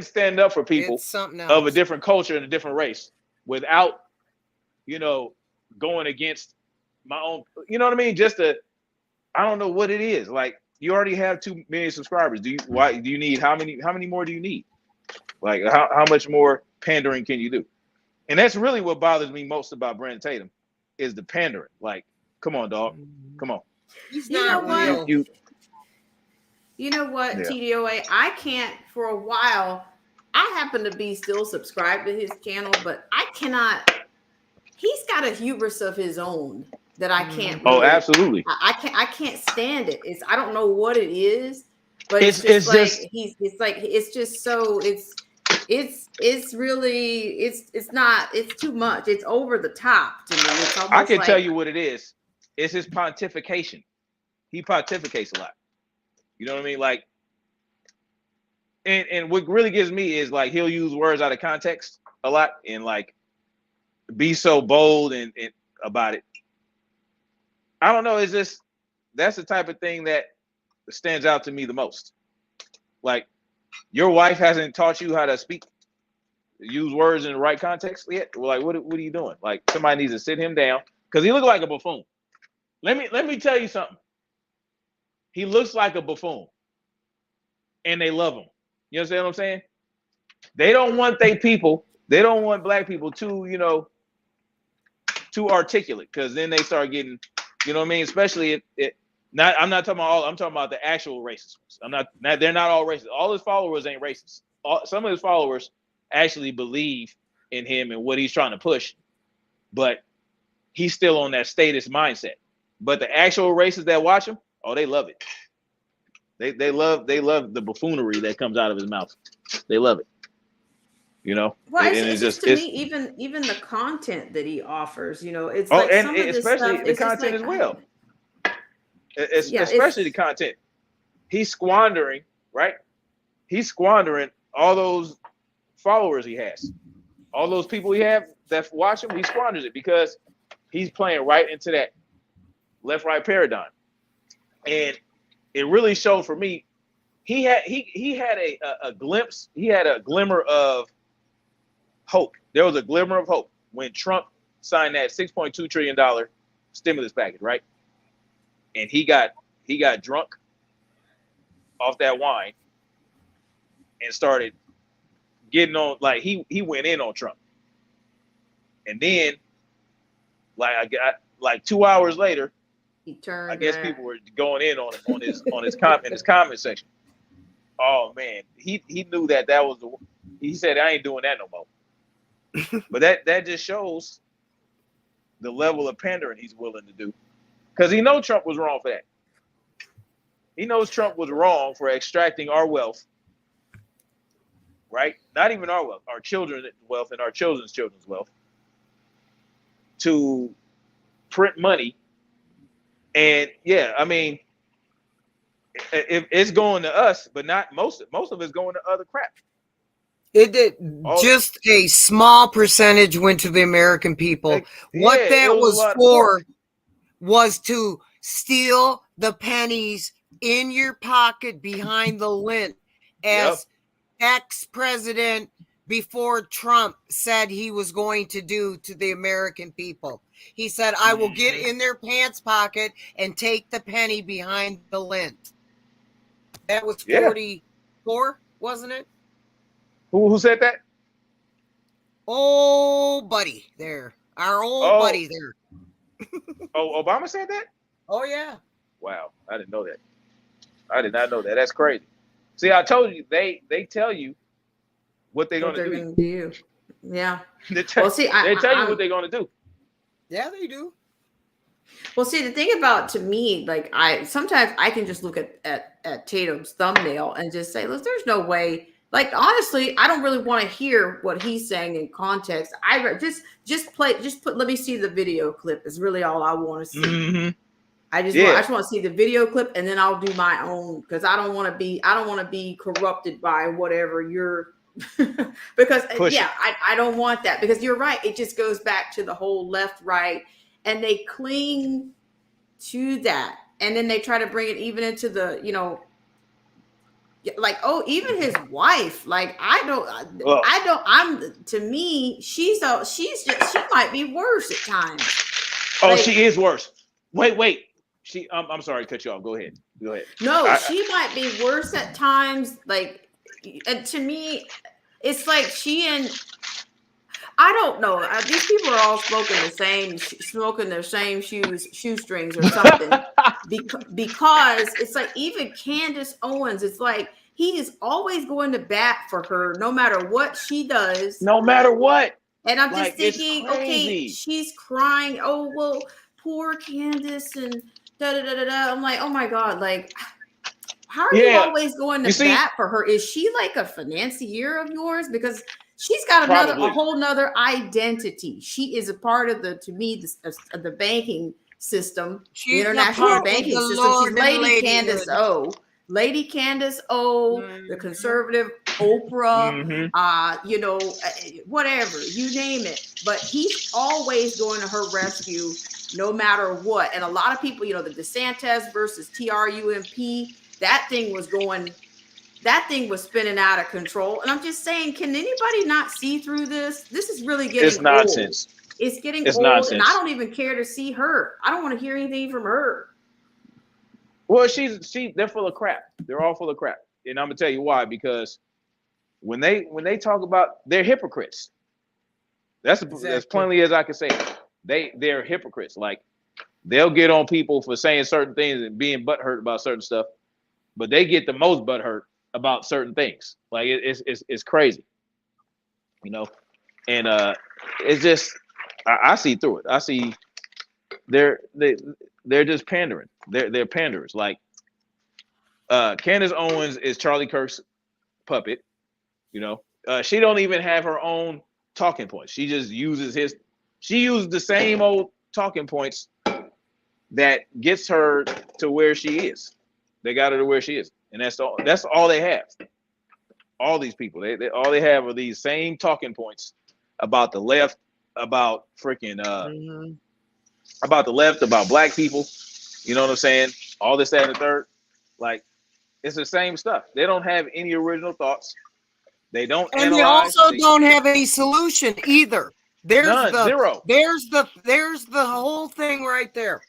stand up for people of a different culture and a different race without, going against my own, you know what I mean? I don't know what it is. Like, you already have 2 million subscribers. How many more do you need? Like, how much more pandering can you do? And that's really what bothers me most about Brandon Tatum is the pandering. Like, come on, dog. Come on. He's not real. You know what, TDOA? I can't, for a while, I happen to be still subscribed to his channel, but I cannot, he's got a hubris of his own that I can't. Oh, absolutely. I can't stand it. I don't know what it is, but it's too much. It's over the top to me. I can tell you what it is. It's his pontification. He pontificates a lot. You know what I mean? Like, and what really gets me is like he'll use words out of context a lot and like be so bold and about it. I don't know. It's just that's the type of thing that stands out to me the most. Like, your wife hasn't taught you how to use words in the right context yet. Like, what are you doing? Like, somebody needs to sit him down because he looks like a buffoon. Let me tell you something. He looks like a buffoon, and they love him. You understand what I'm saying? They don't want they don't want black people too articulate, because then they start getting, you know what I mean? Especially I'm not talking about all. I'm talking about the actual racist ones. They're not all racist. All his followers ain't racist. Some of his followers actually believe in him and what he's trying to push, but he's still on that status mindset. But the actual racists that watch him, oh, they love it. They love the buffoonery that comes out of his mouth. They love it. Well, it's just to me, even the content that he offers, it's like some of this especially stuff, the content as well. Especially the content. He's squandering, right? He's squandering all those followers he has, all those people he have that watch him, he squanders it because he's playing right into that left-right paradigm. And it really showed for me. He had a glimpse. He had a glimmer of hope. There was a glimmer of hope when Trump signed that $6.2 trillion stimulus package, right? And he got drunk off that wine and started getting on, like he went in on Trump. And then like 2 hours later, He turned. I guess people were going in on him in his comment section. Oh man, he knew that was the. He said, "I ain't doing that no more." But that just shows the level of pandering he's willing to do, because he knows Trump was wrong for that. He knows Trump was wrong for extracting our wealth, right? Not even our wealth, our children's wealth and our children's wealth, to print money. And yeah, I mean, it's going to us, but not most of it's going to other crap. It did. Just a small percentage went to the American people. What that was for was to steal the pennies in your pocket behind the lint, as ex-president before Trump said he was going to do to the American people. He said, "I will get in their pants pocket and take the penny behind the lint." That was 44, wasn't it? Who said that? Oh, buddy there. Our old buddy there. Oh, Obama said that? Oh, yeah. Wow. I didn't know that. I did not know that. That's crazy. See, I told you, they tell you what they're going to do. Yeah. They tell you what they're going to do. Yeah, they do. Well, see, the thing about, to me, like, sometimes I can just look at Tatum's thumbnail and just say, look, there's no way. Like, honestly, I don't really want to hear what he's saying in context. I just let me see the video clip is really all I want to see. Mm-hmm. I just want to see the video clip, and then I'll do my own, because I don't want to be corrupted by whatever you're because I don't want that, because you're right. It just goes back to the whole left, right, and they cling to that. And then they try to bring it even into the, like, even his wife, like, to me, she might be worse at times. Oh, like, she is worse. Wait. I'm sorry to cut you off. Go ahead. No, she might be worse at times. Like, and to me, it's like I don't know. These people are all smoking their same shoestrings or something. because it's like, even Candace Owens, it's like he is always going to bat for her no matter what she does. No matter what. And I'm just thinking, okay, she's crying. Oh, well, poor Candace and da-da-da-da-da. I'm like, oh my God, like, how are you always going to bat for her? Is she like a financier of yours? Because she's got a whole nother identity. She is a part of the banking system, the international banking system. She's Lady Candace O. Lady Candace O, the conservative Oprah, whatever, you name it. But he's always going to her rescue no matter what. And a lot of people, the DeSantis versus TRUMP, that thing was spinning out of control. And I'm just saying, can anybody not see through this? This is really getting old. Nonsense. It's getting old, nonsense. And I don't even care to see her. I don't want to hear anything from her. Well, they're full of crap. They're all full of crap. And I'm gonna tell you why, because when they talk about, they're hypocrites. That's as plainly as I can say it. They're hypocrites. Like, they'll get on people for saying certain things and being butthurt about certain stuff, but they get the most butthurt about certain things. Like, it's crazy, and it's just, I see through it. I see they're just pandering. They're panderers. Like, Candace Owens is Charlie Kirk's puppet. She don't even have her own talking points. She just uses she uses the same old talking points that gets her to where she is. They got her to where she is. And that's all they have. All these people, they all they have are these same talking points about the left, about freaking about the left, about black people. You know what I'm saying? All this, that, and the third. Like, it's the same stuff. They don't have any original thoughts. They don't And they analyze. also don't have any solution either. There's None, the zero. There's the whole thing right there.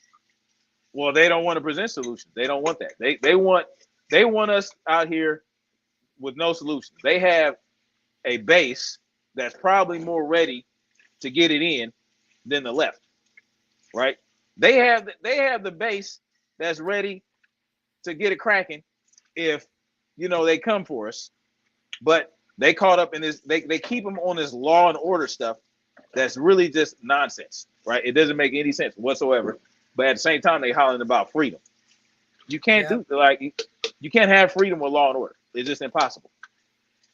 Well, they don't want to present solutions. They don't want that. They want us out here with no solutions. They have a base that's probably more ready to get it in than the left, right? They have the base that's ready to get it cracking if, you know, they come for us. But they caught up in this. They keep them on this law and order stuff that's really just nonsense, right? It doesn't make any sense whatsoever. But at the same time, they hollering about freedom. You can't you can't have freedom with law and order. It's just impossible.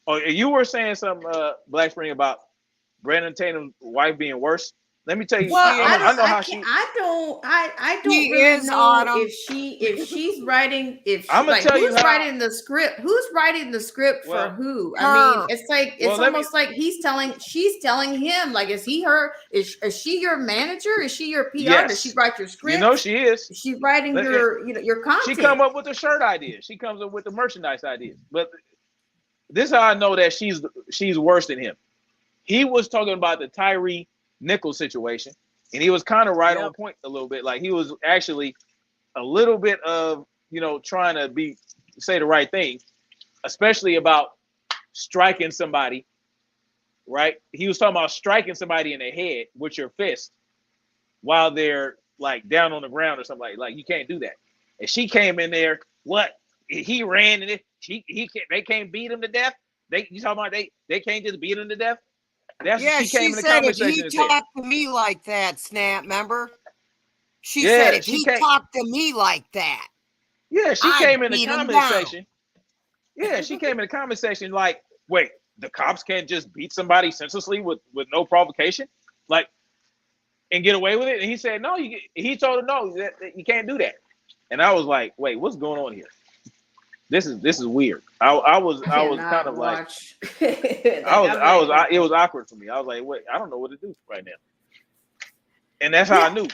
Oh, you were saying something, Black Spring, about Brandon Tatum's wife being worse. Let me tell you. Well, I know how I don't She really is know Autumn. if she's writing, I'ma like, tell you who's how- writing the script? Who's writing the script Well, for who? her. I mean, it's like Well, let me- almost like she's telling him, like, is she your manager? Is she your PR? Yes. Does she write your script? You know she is. Is she writing Let- your content? She come up with the shirt ideas. She comes up with the merchandise ideas. But this is how I know that she's worse than him. He was talking about the Tyree Nichols situation, and he was kind of right on point a little bit. Like, he was actually a little bit of, you know, trying to say the right thing, especially about striking somebody, right? He was talking about striking somebody in the head with your fist while they're like down on the ground or something like you can't do that. And she came in there, what? He ran and they can't beat him to death. You talking about they can't just beat him to death? That's Yeah, what she came she in the said comment if section he and said. talked to me like that, Snap, remember? She Yeah, said if she he can't- talked to me like that. Yeah, she I'd came in the beat him comment down. section. Yeah, she came in the comment section like, wait, the cops can't just beat somebody senselessly with no provocation, like, and get away with it. And he said, no, he told her no, that you can't do that. And I was like, wait, what's going on here? This is weird. I was kind of like, it was awkward for me. I was like, wait, I don't know what to do right now. And that's how I knew.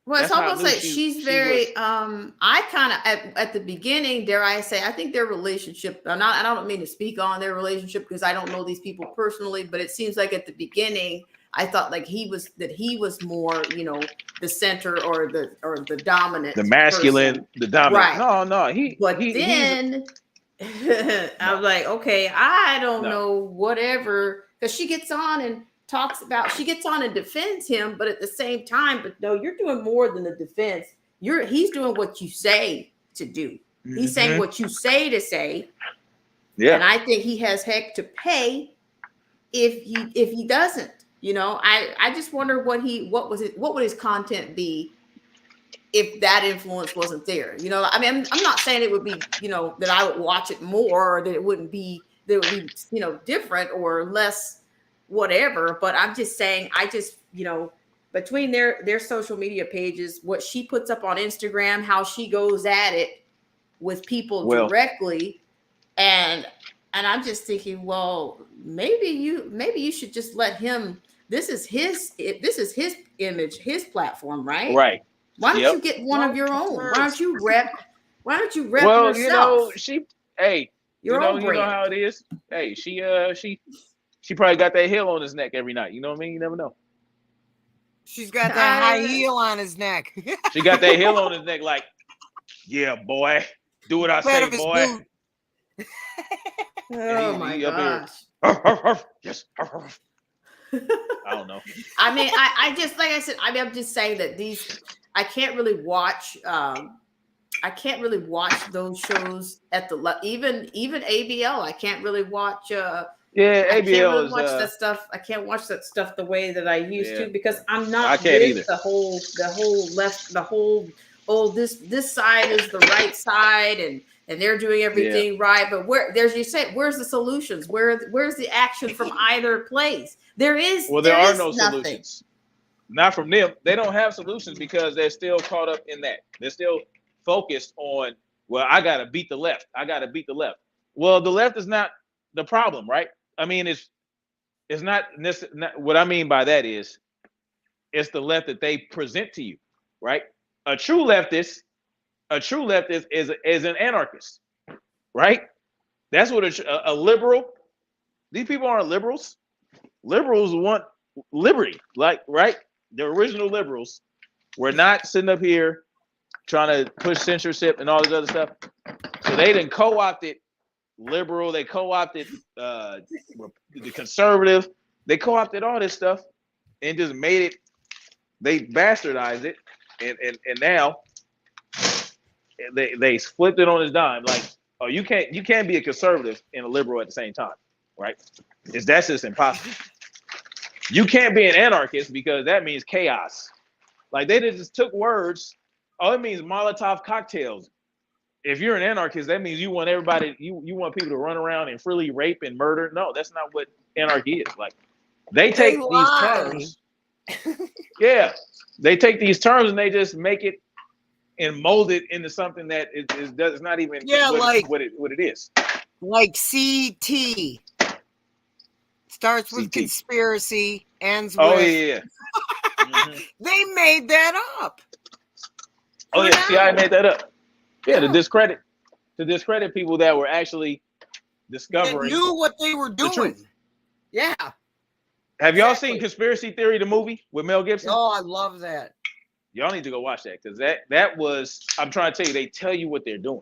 Well, it's That's how I almost knew like she she's was- very. I kind of at the beginning, dare I say, I think their relationship. I don't mean to speak on their relationship because I don't know these people personally, but it seems like at the beginning, I thought like he was more, you know, the center or the dominant, The masculine, person. the dominant. Right. No, But then I was like, okay, I don't know, whatever, because she gets on and defends him, but at the same time, but no, you're doing more than the defense. He's doing what you say to do. He's saying what you say to say. Yeah. And I think he has heck to pay if he doesn't. You know, I just wonder what would his content be if that influence wasn't there. You know, I mean, I'm not saying it would be, you know, that I would watch it more or that it would be, you know, different or less whatever, but I'm just saying, you know, between their social media pages, what she puts up on Instagram, how she goes at it with people directly, and I'm just thinking, well, maybe you should just let him. This is his image, his platform, right? Right. Why don't you get one of your own? Why don't you rep Well, yourself? you know, you know brand. how it is. Hey, she probably got that heel on his neck every night. You know what I mean? You never know. She's got that high heel on his neck. She got that heel on his neck, like, yeah, boy, do what I say, boy. Oh my gosh. Yes. I don't know. I mean, I just, like I said, I mean, I'm just saying that I can't really watch those shows at the even ABL. I can't really watch. Yeah, I can't ABL really is watch that stuff. I can't watch that stuff the way that I used to because I'm not I can't either. the whole left, this side is the right side and they're doing everything right. But where's the solutions? Where's the action from either place? There are no solutions. Not from them. They don't have solutions because they're still caught up in that. They're still focused on, well, I gotta beat the left. Well, the left is not the problem, right? I mean, it's not what I mean by that is it's the left that they present to you, right? A true leftist is an anarchist, right? That's what a liberal. These people aren't liberals. Liberals want liberty, like, right? The original liberals were not sitting up here trying to push censorship and all this other stuff. So they didn't co-opted liberal. They co-opted the conservative. They co-opted all this stuff and just made it. They bastardized it, and now they flipped it on its dime. Like, oh, you can't be a conservative and a liberal at the same time, right? That's just impossible. You can't be an anarchist because that means chaos. Like, they just took words. Oh, it means Molotov cocktails. If you're an anarchist, that means you want everybody, you want people to run around and freely rape and murder. No, that's not what anarchy is. Like, they take these terms. Yeah, they take these terms and they just make it and mold it into something that is not even what it is. Like CT starts with CT. conspiracy, ends Oh with. yeah. Mm-hmm. They made that up. Oh yeah, see, I made that up. Yeah, to discredit people that were actually discovering. They knew what they were doing. Yeah. Have y'all seen Conspiracy Theory, the movie with Mel Gibson? Oh, I love that. Y'all need to go watch that because that was. I'm trying to tell you, they tell you what they're doing.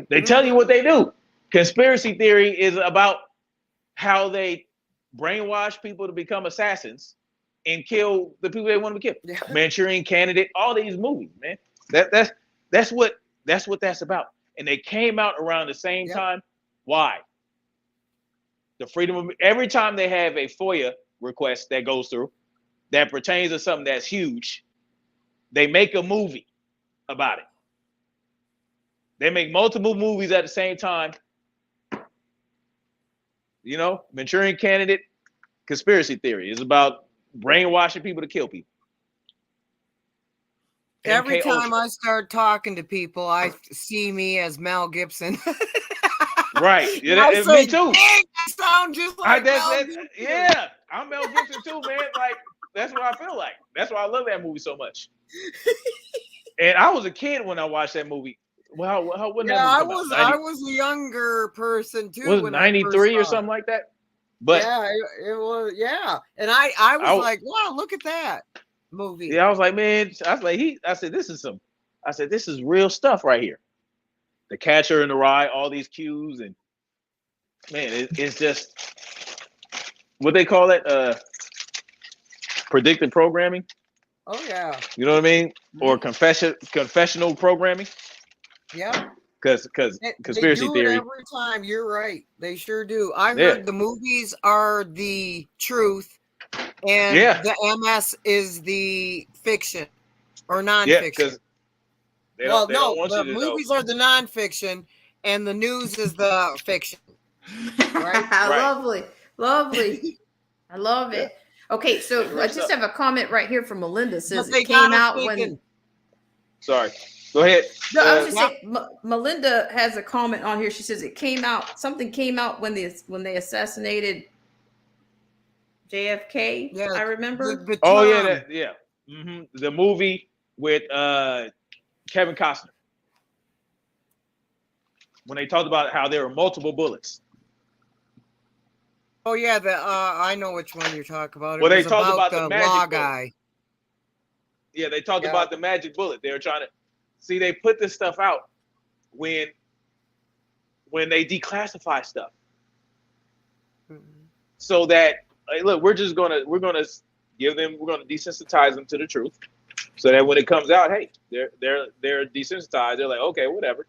They tell you what they do. Conspiracy theory is about how they brainwash people to become assassins and kill the people they want to kill. Yeah. Manchurian Candidate, all these movies, man. That's what that's about. And they came out around the same time. Why? The freedom of every time they have a FOIA request that goes through that pertains to something that's huge, they make a movie about it. They make multiple movies at the same time. You know, Manchurian Candidate, Conspiracy Theory is about brainwashing people to kill people. Every MK time Ultra. I start talking to people, I see me as Mel Gibson. Right. Yeah, I say, me too. "Dang, I sound just like Mel Gibson." Yeah, I'm Mel Gibson too, man. Like, that's what I feel like. That's why I love that movie so much. And I was a kid when I watched that movie. Well, when that I movie come out? I was a younger person too. Was it when 93 or I something like that? But yeah, it was. Yeah, and I was like, wow, look at that movie. yeah, I was like, man, I said, this is real stuff right here. The Catcher in the Rye, all these cues, and man, it's just what they call it, predictive programming. Oh yeah. You know what I mean? Or confessional programming. Yeah. Because conspiracy they do theory. it every time. You're right. They sure do. I heard the movies are the truth, and the MS is the fiction or nonfiction. Yeah, the movies are the nonfiction, and the news is the fiction. Right? Lovely. I love it. Okay, so I just have a comment right here from Melinda. It says They it came out thinking. when. Sorry, go ahead. No, I was just saying, Melinda has a comment on here. She says it came out. Something came out when they assassinated JFK. Yeah, I remember. The movie with Kevin Costner, when they talked about how there were multiple bullets. Oh yeah, I know which one you're talking about. Well, they talked about the magic law bullet. guy. Yeah, they talked about the magic bullet. They were trying to see. They put this stuff out when they declassify stuff, so that look, we're gonna desensitize them to the truth, so that when it comes out, hey, they're desensitized. They're like, okay, whatever.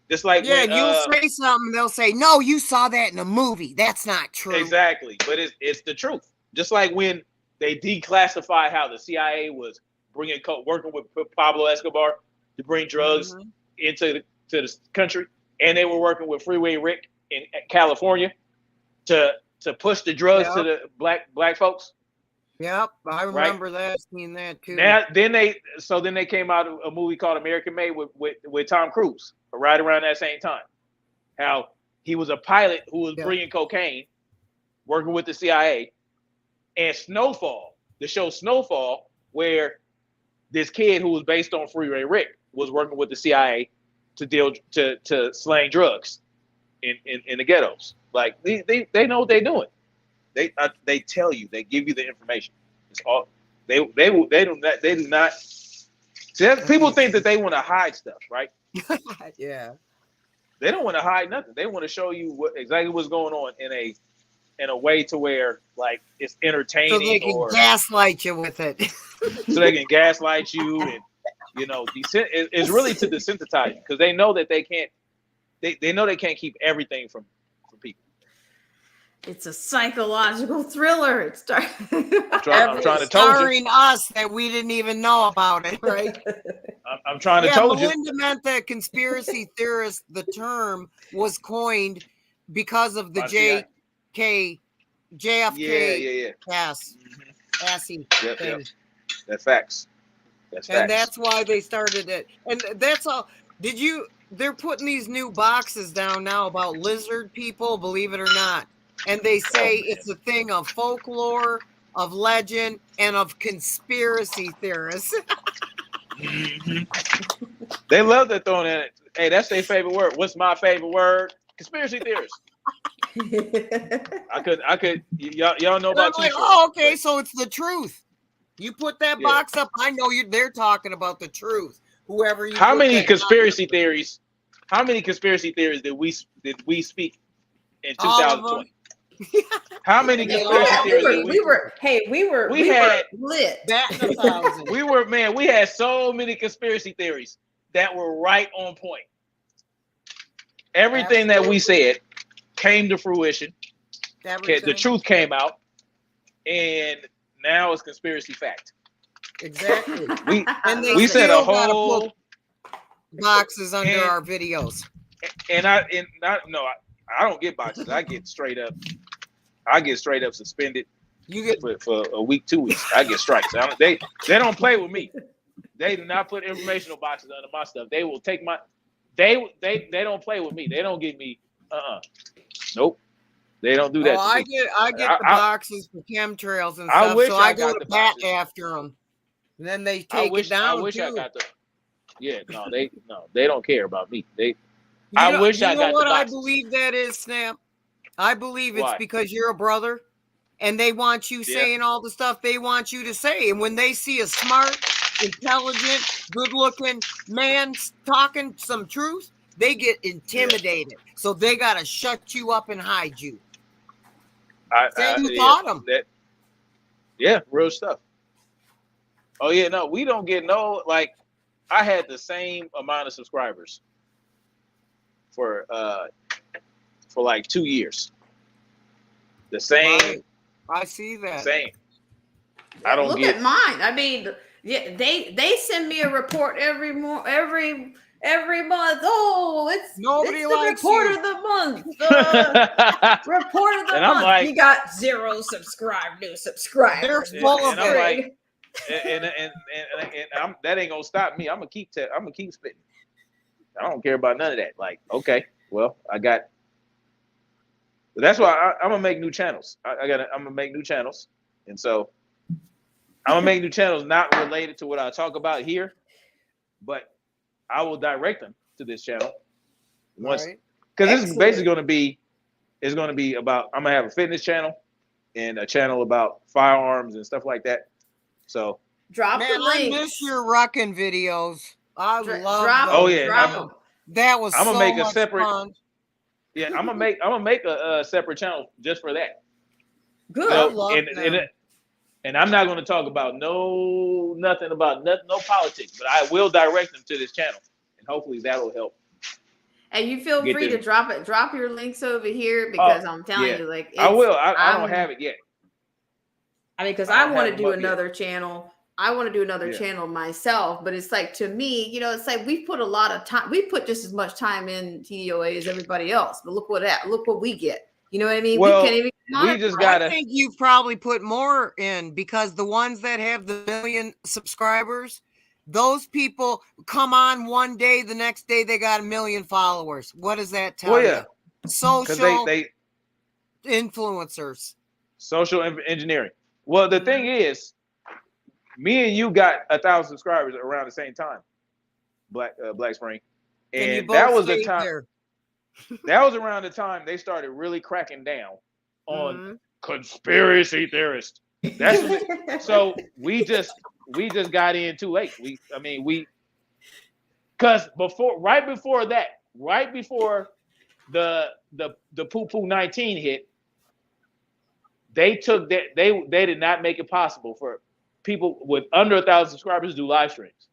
Just like you'll say something, they'll say, "No, you saw that in a movie. That's not true." Exactly, but it's the truth. Just like when they declassify how the CIA was working with Pablo Escobar to bring drugs into the country, and they were working with Freeway Rick in California to push the drugs to the black folks. Yep, I remember that, seeing that too. Then they came out a movie called American Made with Tom Cruise right around that same time. How he was a pilot who was Yeah. bringing cocaine, working with the CIA, and Snowfall, the show Snowfall, where this kid who was based on Freeway Rick was working with the CIA to slang drugs in the ghettos. Like they know what they're doing. They tell you, they give you the information. It's all they do not. See, people think that they want to hide stuff, right? Yeah. They don't want to hide nothing. They want to show you exactly what's going on in a way to where like it's entertaining, So they can gaslight you with it. so they can gaslight you, and it's really to desensitize you because they know that they can't. They know they can't keep everything from people. It's a psychological thriller. It's I'm trying to tell you. Starring us that we didn't even know about it, right? I'm trying to tell you. Melinda meant that conspiracy theorist, the term was coined because of the JFK Yeah. pass. Mm-hmm. Assy. Yep. That's facts. And that's why they started it. And that's all. They're putting these new boxes down now about lizard people, believe it or not. And they say it's a thing of folklore, of legend, and of conspiracy theorists. Mm-hmm. They love that throwing in it. Hey, that's their favorite word. What's my favorite word? Conspiracy theorists. I could. Y'all know about. Like, oh, okay, so it's the truth. You put that box up. I know they're talking about the truth. Whoever you. How many conspiracy theories? How many conspiracy theories did we speak in 2020? How many conspiracy theories? We had lit. Batting 1,000. We had so many conspiracy theories that were right on point. Everything that we said came to fruition. The truth came out, and now it's conspiracy fact. Exactly. We said a whole boxes under our videos. I don't get boxes. I get straight up suspended. You get for a week, 2 weeks. I get strikes. They don't play with me. They do not put informational boxes under my stuff. They will take my. They don't play with me. They don't give me. Nope. They don't do that. I get the boxes for chemtrails and stuff. So I go to bat after them. And then they take it down. I wish I got the. Yeah, they don't care about me. I got what I believe that is, Snap. I believe it's because you're a brother, and they want you saying all the stuff they want you to say. And when they see a smart, intelligent, good-looking man talking some truth, they get intimidated. So they gotta shut you up and hide you. You taught them. Real stuff. Oh yeah, no, we don't get I had the same amount of subscribers for like 2 years. The same. Right. I see that. Same. I don't look at mine. I mean, they send me a report every month. Oh, it's the report of the month. Report of the and month. I'm like, you got 0 new subscribers. They're full of it. And that ain't gonna stop me. I'm gonna keep spitting. I don't care about none of that. Like, okay, well, I got. That's why I'm gonna make new channels. I'm gonna make new channels, and so I'm gonna make new channels not related to what I talk about here, but I will direct them to this channel once, because this is basically gonna be. It's gonna be about. I'm gonna have a fitness channel and a channel about firearms and stuff like that. So drop the links. I miss your rocking videos. I love them. Oh yeah, that was. I'm gonna make a separate. Fun. Yeah, I'm gonna make a separate channel just for that. Good. And I'm not gonna talk about nothing about no politics, but I will direct them to this channel, and hopefully that'll help. And you feel free to drop your links over here because I'm telling you, like I will. I don't have it yet. I mean, because I want to do another channel. I want to do another channel myself, but it's like, to me, it's like we put a lot of time. We put just as much time in TDOA as everybody else, but look what we get. You know what I mean? Well, we can't even. I think you've probably put more in, because the ones that have the 1 million subscribers, those people come on one day, the next day they got 1 million followers. What does that tell you? Social they influencers. social engineering. Well, the thing is, me and you got 1,000 subscribers around the same time, Black Spring, And you and both that was the stayed time. there. That was around the time they started really cracking down on Mhm. conspiracy theorists. That's what so we just got in too late. Because right before the poo poo 19 hit, they took that they did not make it possible for people with under 1,000 subscribers to do live streams.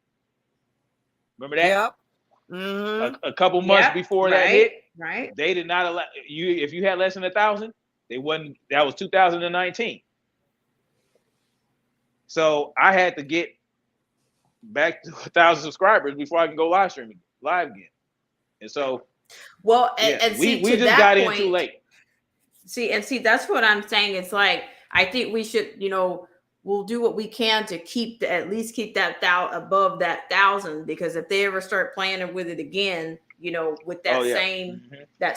Remember that? Yep. Mhm. A couple months before that hit, right. they did not allow you if you had less than 1,000. They wasn't. That was 2019. So I had to get back to 1,000 subscribers before I can go live streaming live again. And so, Well, yeah, and see, we to just that got point, in too late. See, that's what I'm saying. It's like, I think we should, we'll do what we can to at least keep that above that 1,000, because if they ever start playing with it again, with that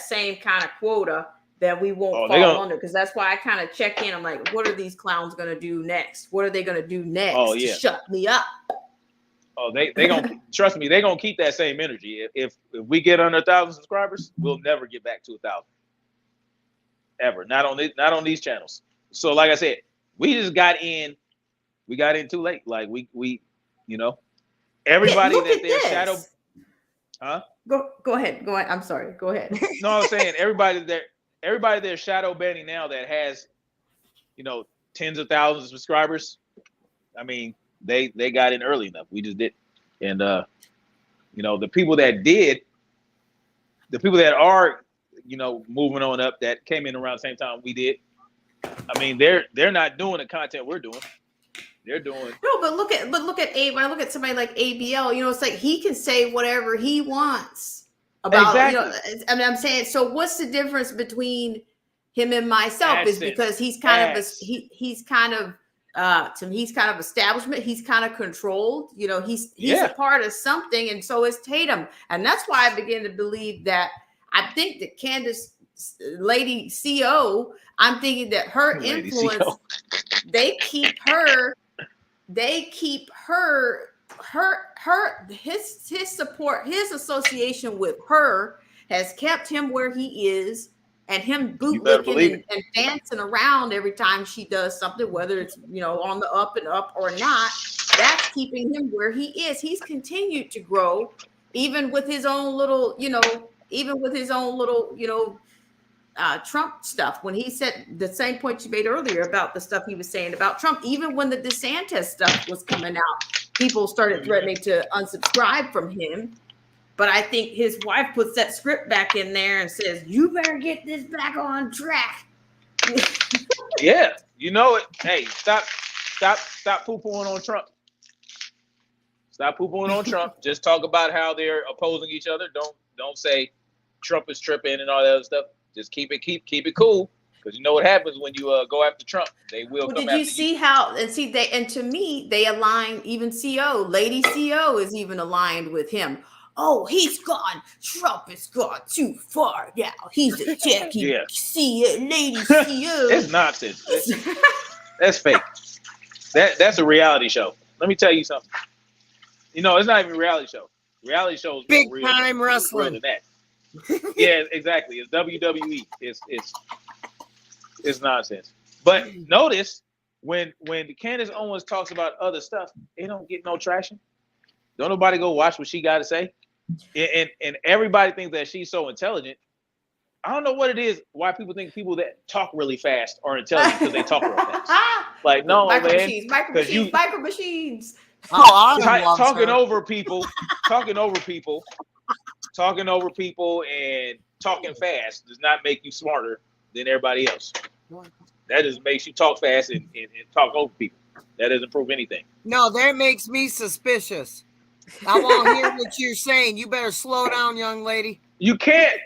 same kind of quota, that we won't fall under. Because that's why I kind of check in. I'm like, what are these clowns going to do next? What are they going to do next to shut me up? Oh, they gonna trust me. They gonna keep that same energy. If we get under 1,000 subscribers, we'll never get back to 1,000. Ever. Not on these channels. So like I said, we just got in. We got in too late. Like we everybody that their shadow. Huh? Go ahead. Go ahead. I'm sorry. Go ahead. No, I'm saying everybody they're shadow banning now that has, tens of thousands of subscribers. I mean, they got in early enough. We just did, and the people that did, the people that are, moving on up that came in around the same time we did. I mean, they're not doing the content we're doing. They're doing but look at when I look at somebody like ABL, it's like he can say whatever he wants about I'm saying, so what's the difference between him and myself? Is because he's kind of he's kind of establishment, he's kind of controlled, he's a part of something, and so is Tatum. And that's why I begin to believe that I think that Candace, Lady CO, I'm thinking that her influence, they keep his support, his association with her has kept him where he is, and him bootlicking and dancing around every time she does something, whether it's on the up and up or not. That's keeping him where he is. He's continued to grow, even with his own little, Trump stuff. When he said the same point you made earlier about the stuff he was saying about Trump, even when the DeSantis stuff was coming out, people started threatening to unsubscribe from him. But I think his wife puts that script back in there and says, "You better get this back on track." Yeah, it. Hey, stop poo-pooing on Trump. Stop poo-pooing on Trump. Just talk about how they're opposing each other. Don't say Trump is tripping and all that other stuff. Just keep it cool, because you know what happens when you go after Trump. They will. Come did you see how? And to me, they align. Even CO, Lady CO, is even aligned with him. Oh, he's gone. Trump has gone too far now. He's attacking Lady CO. It's nonsense. That's fake. That's a reality show. Let me tell you something. It's not even a reality show. Reality shows big time wrestling. Than that. Yeah, exactly. It's WWE. It's nonsense. But notice when Candace Owens talks about other stuff, it don't get no traction. Don't nobody go watch what she got to say. And everybody thinks that she's so intelligent. I don't know what it is, why people think people that talk really fast are intelligent because they talk real fast. Like, no, micro machines. Talking over people and talking fast does not make you smarter than everybody else. That just makes you talk fast and talk over people. That doesn't prove anything. No, that makes me suspicious. I won't hear what you're saying. You better slow down, young lady. You can't.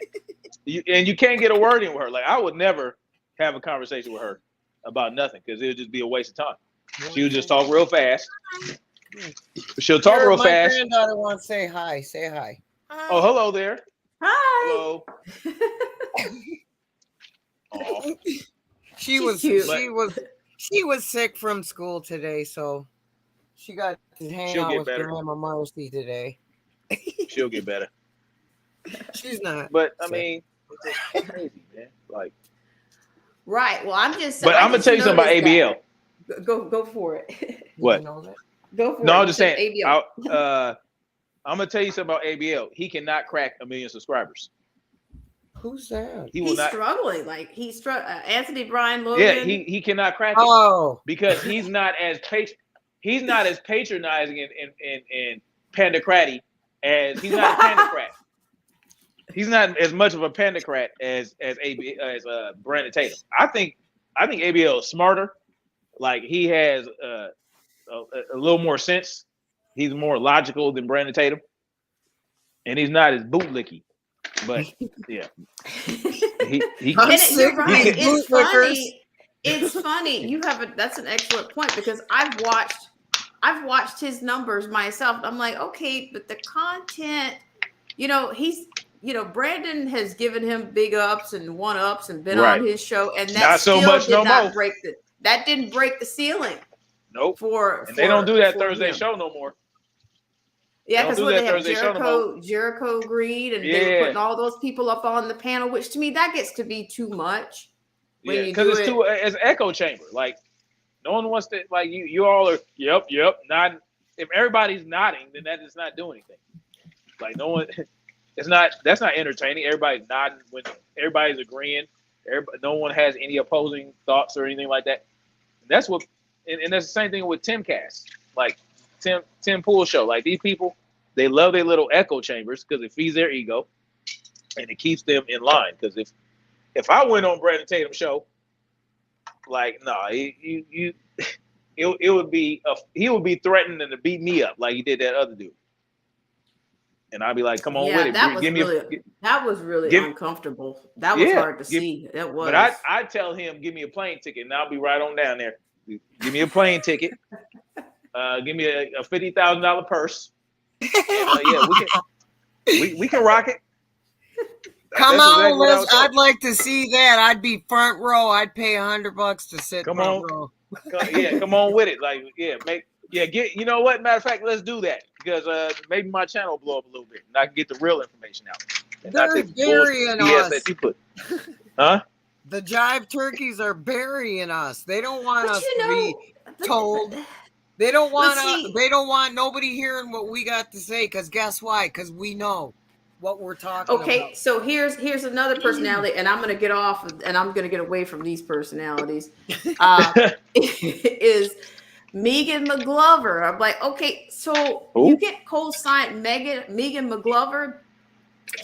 You can't get a word in with her. Like, I would never have a conversation with her about nothing, because it would just be a waste of time. She would just talk real fast. She'll talk real fast. My granddaughter wants to say hi. Say hi. Oh, hello there. Hi. Hello. Aw. She She's was cute. she was sick from school today, so she got to hang She'll out get with better. Grandma Marcy today. She'll get better. She's not. But I sick. mean, it's just crazy, man. Like, Right. Well, I'm just. but I I'm gonna just tell you something about noticed ABL. that. Go for it. You What? know that? Go for it. No, I'm just saying. ABL. I'm gonna tell you something about ABL. He cannot crack 1 million subscribers. Who's that? He will He's not. struggling. Like he's Anthony Brian Logan. Yeah, he cannot crack it Oh, because he's not as patronizing and pandocratic as he's not a pandocrat. He's not as much of a pandocrat as Brandon Tatum. I think ABL is smarter. Like he has a little more sense. He's more logical than Brandon Tatum, and he's not as bootlicky. But yeah, he I'm And sick you're of right. these It's bootlickers. funny. It's funny. That's an excellent point because I've watched his numbers myself. I'm like, okay, but the content, Brandon has given him big ups and one ups and been Right. on his show, and that Not so still much did no not more. didn't break the ceiling Nope. for. And they don't do that for Thursday him. show no more. Yeah, Don't because do when that they have Thursday show no Jericho Greed, and they were Yeah. putting all those people up on the panel, which to me that gets to be too much. When Yeah, you because do it's it- too it's echo chamber. Like no one wants to like you all are yep nodding. If everybody's nodding, then that is not doing anything. Like no one that's not entertaining. Everybody's nodding when everybody's agreeing. No one has any opposing thoughts or anything like that. That's what and that's the same thing with Timcast. Like Tim Pool show. Like these people, they love their little echo chambers because it feeds their ego and it keeps them in line. Because if I went on Brandon Tatum's show, like it would be he would be threatening to beat me up like he did that other dude, and I'd be like, come on with it. That was really uncomfortable. That was hard to see. It was. But I tell him, give me a plane ticket, and I'll be right on down there. Give me a plane ticket. Give me a $50,000 purse. And, yeah, we can rock it. Come That's on, exactly what I Liz. was saying. I'd like to see that. I'd be front row. I'd pay $100 to sit Come front on. row. Come on with it. Like, get. You know what? Matter of fact, let's do that because maybe my channel will blow up a little bit, and I can get the real information out. And not They're this bullshit burying BS us. that you put. Huh? The jive turkeys are burying us. They don't want But us to be told. They don't want nobody hearing what we got to say. Because guess why? Because we know what we're talking about. Okay, so here's another personality, and I'm going to get off, and I'm going to get away from these personalities. Is Megan McGlover? I'm like, okay, so you get co-signed Megan McGlover.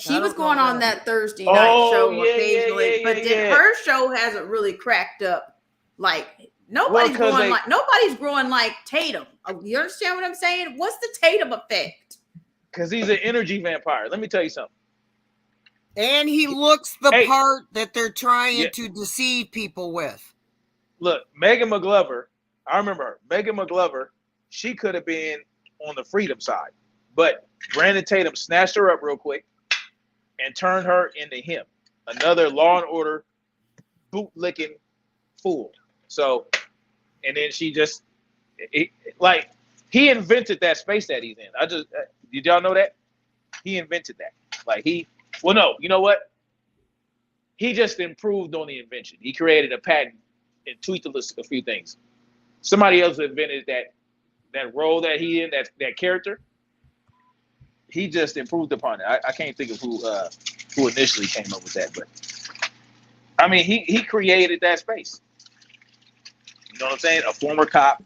She was going on that Thursday night show occasionally, but her show hasn't really cracked up. Like nobody's growing like Tatum. You understand what I'm saying? What's the Tatum effect? Because he's an energy vampire. Let me tell you something. And he looks the part that they're trying to deceive people with. Look, Megan McGlover, I remember her. Megan McGlover, she could have been on the freedom side. But Brandon Tatum snatched her up real quick and turned her into him. Another Law and Order bootlicking fool. So, and then she just, he invented that space that he's in. Did y'all know that? He invented that. You know what? He just improved on the invention. He created a patent and tweaked a few things. Somebody else invented that role that he in, that character. He just improved upon it. I can't think of who initially came up with that, but I mean, he created that space. You know what I'm saying? A former cop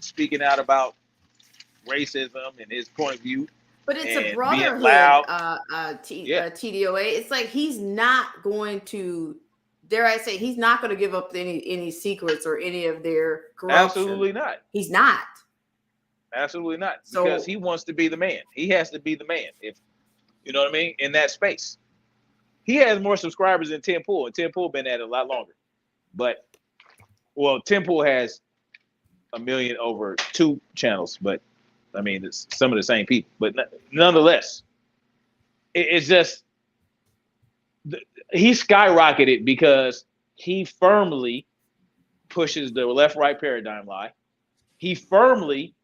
speaking out about racism and his point of view. But it's a being brotherhood, loud. TDOA. It's like he's not going to, dare I say, he's not going to give up any secrets or any of their corruption. Absolutely not. He's not. Absolutely not. Because he wants to be the man. He has to be the man. If you know what I mean, in that space. He has more subscribers than Tim Pool, and Tim Pool been at it a lot longer. But Tim Pool has 1 million over 2 channels, but I mean, it's some of the same people. But nonetheless, it's just he skyrocketed because he firmly pushes the left-right paradigm lie. He firmly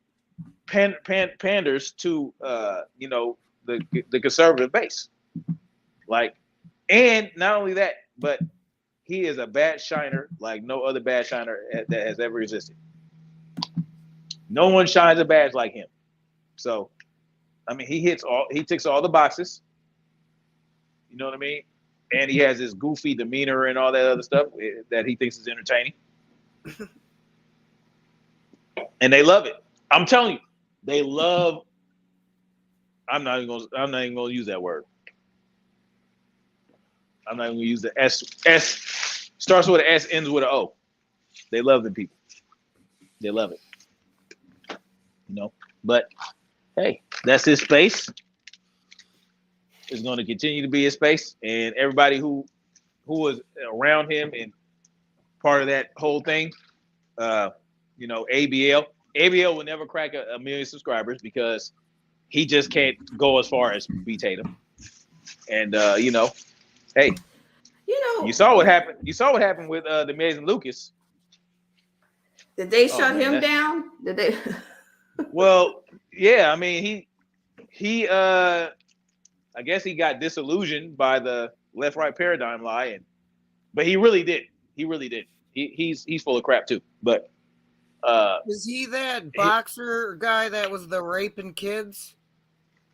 panders to the conservative base. Like, and not only that, but he is a badge shiner like no other badge shiner that has ever existed. No one shines a badge like him. So, I mean, he ticks all the boxes. You know what I mean? And he has this goofy demeanor and all that other stuff that he thinks is entertaining. And they love it. I'm telling you, they love. I'm not even gonna use that word. I'm not even gonna use the S. S starts with an S, ends with an O. They love the people. They love it. You know, but hey, that's his space. It's going to continue to be his space, and everybody who was around him and part of that whole thing, ABL will never crack a million subscribers because he just can't go as far as B Tatum. And hey, you saw what happened. You saw what happened with the Amazing Lucas. Did they shut him down? Did they? Well, yeah. I mean, he I guess he got disillusioned by the left-right paradigm lie, but he really did. He really did. He's full of crap too. But is he that boxer guy that was the raping kids?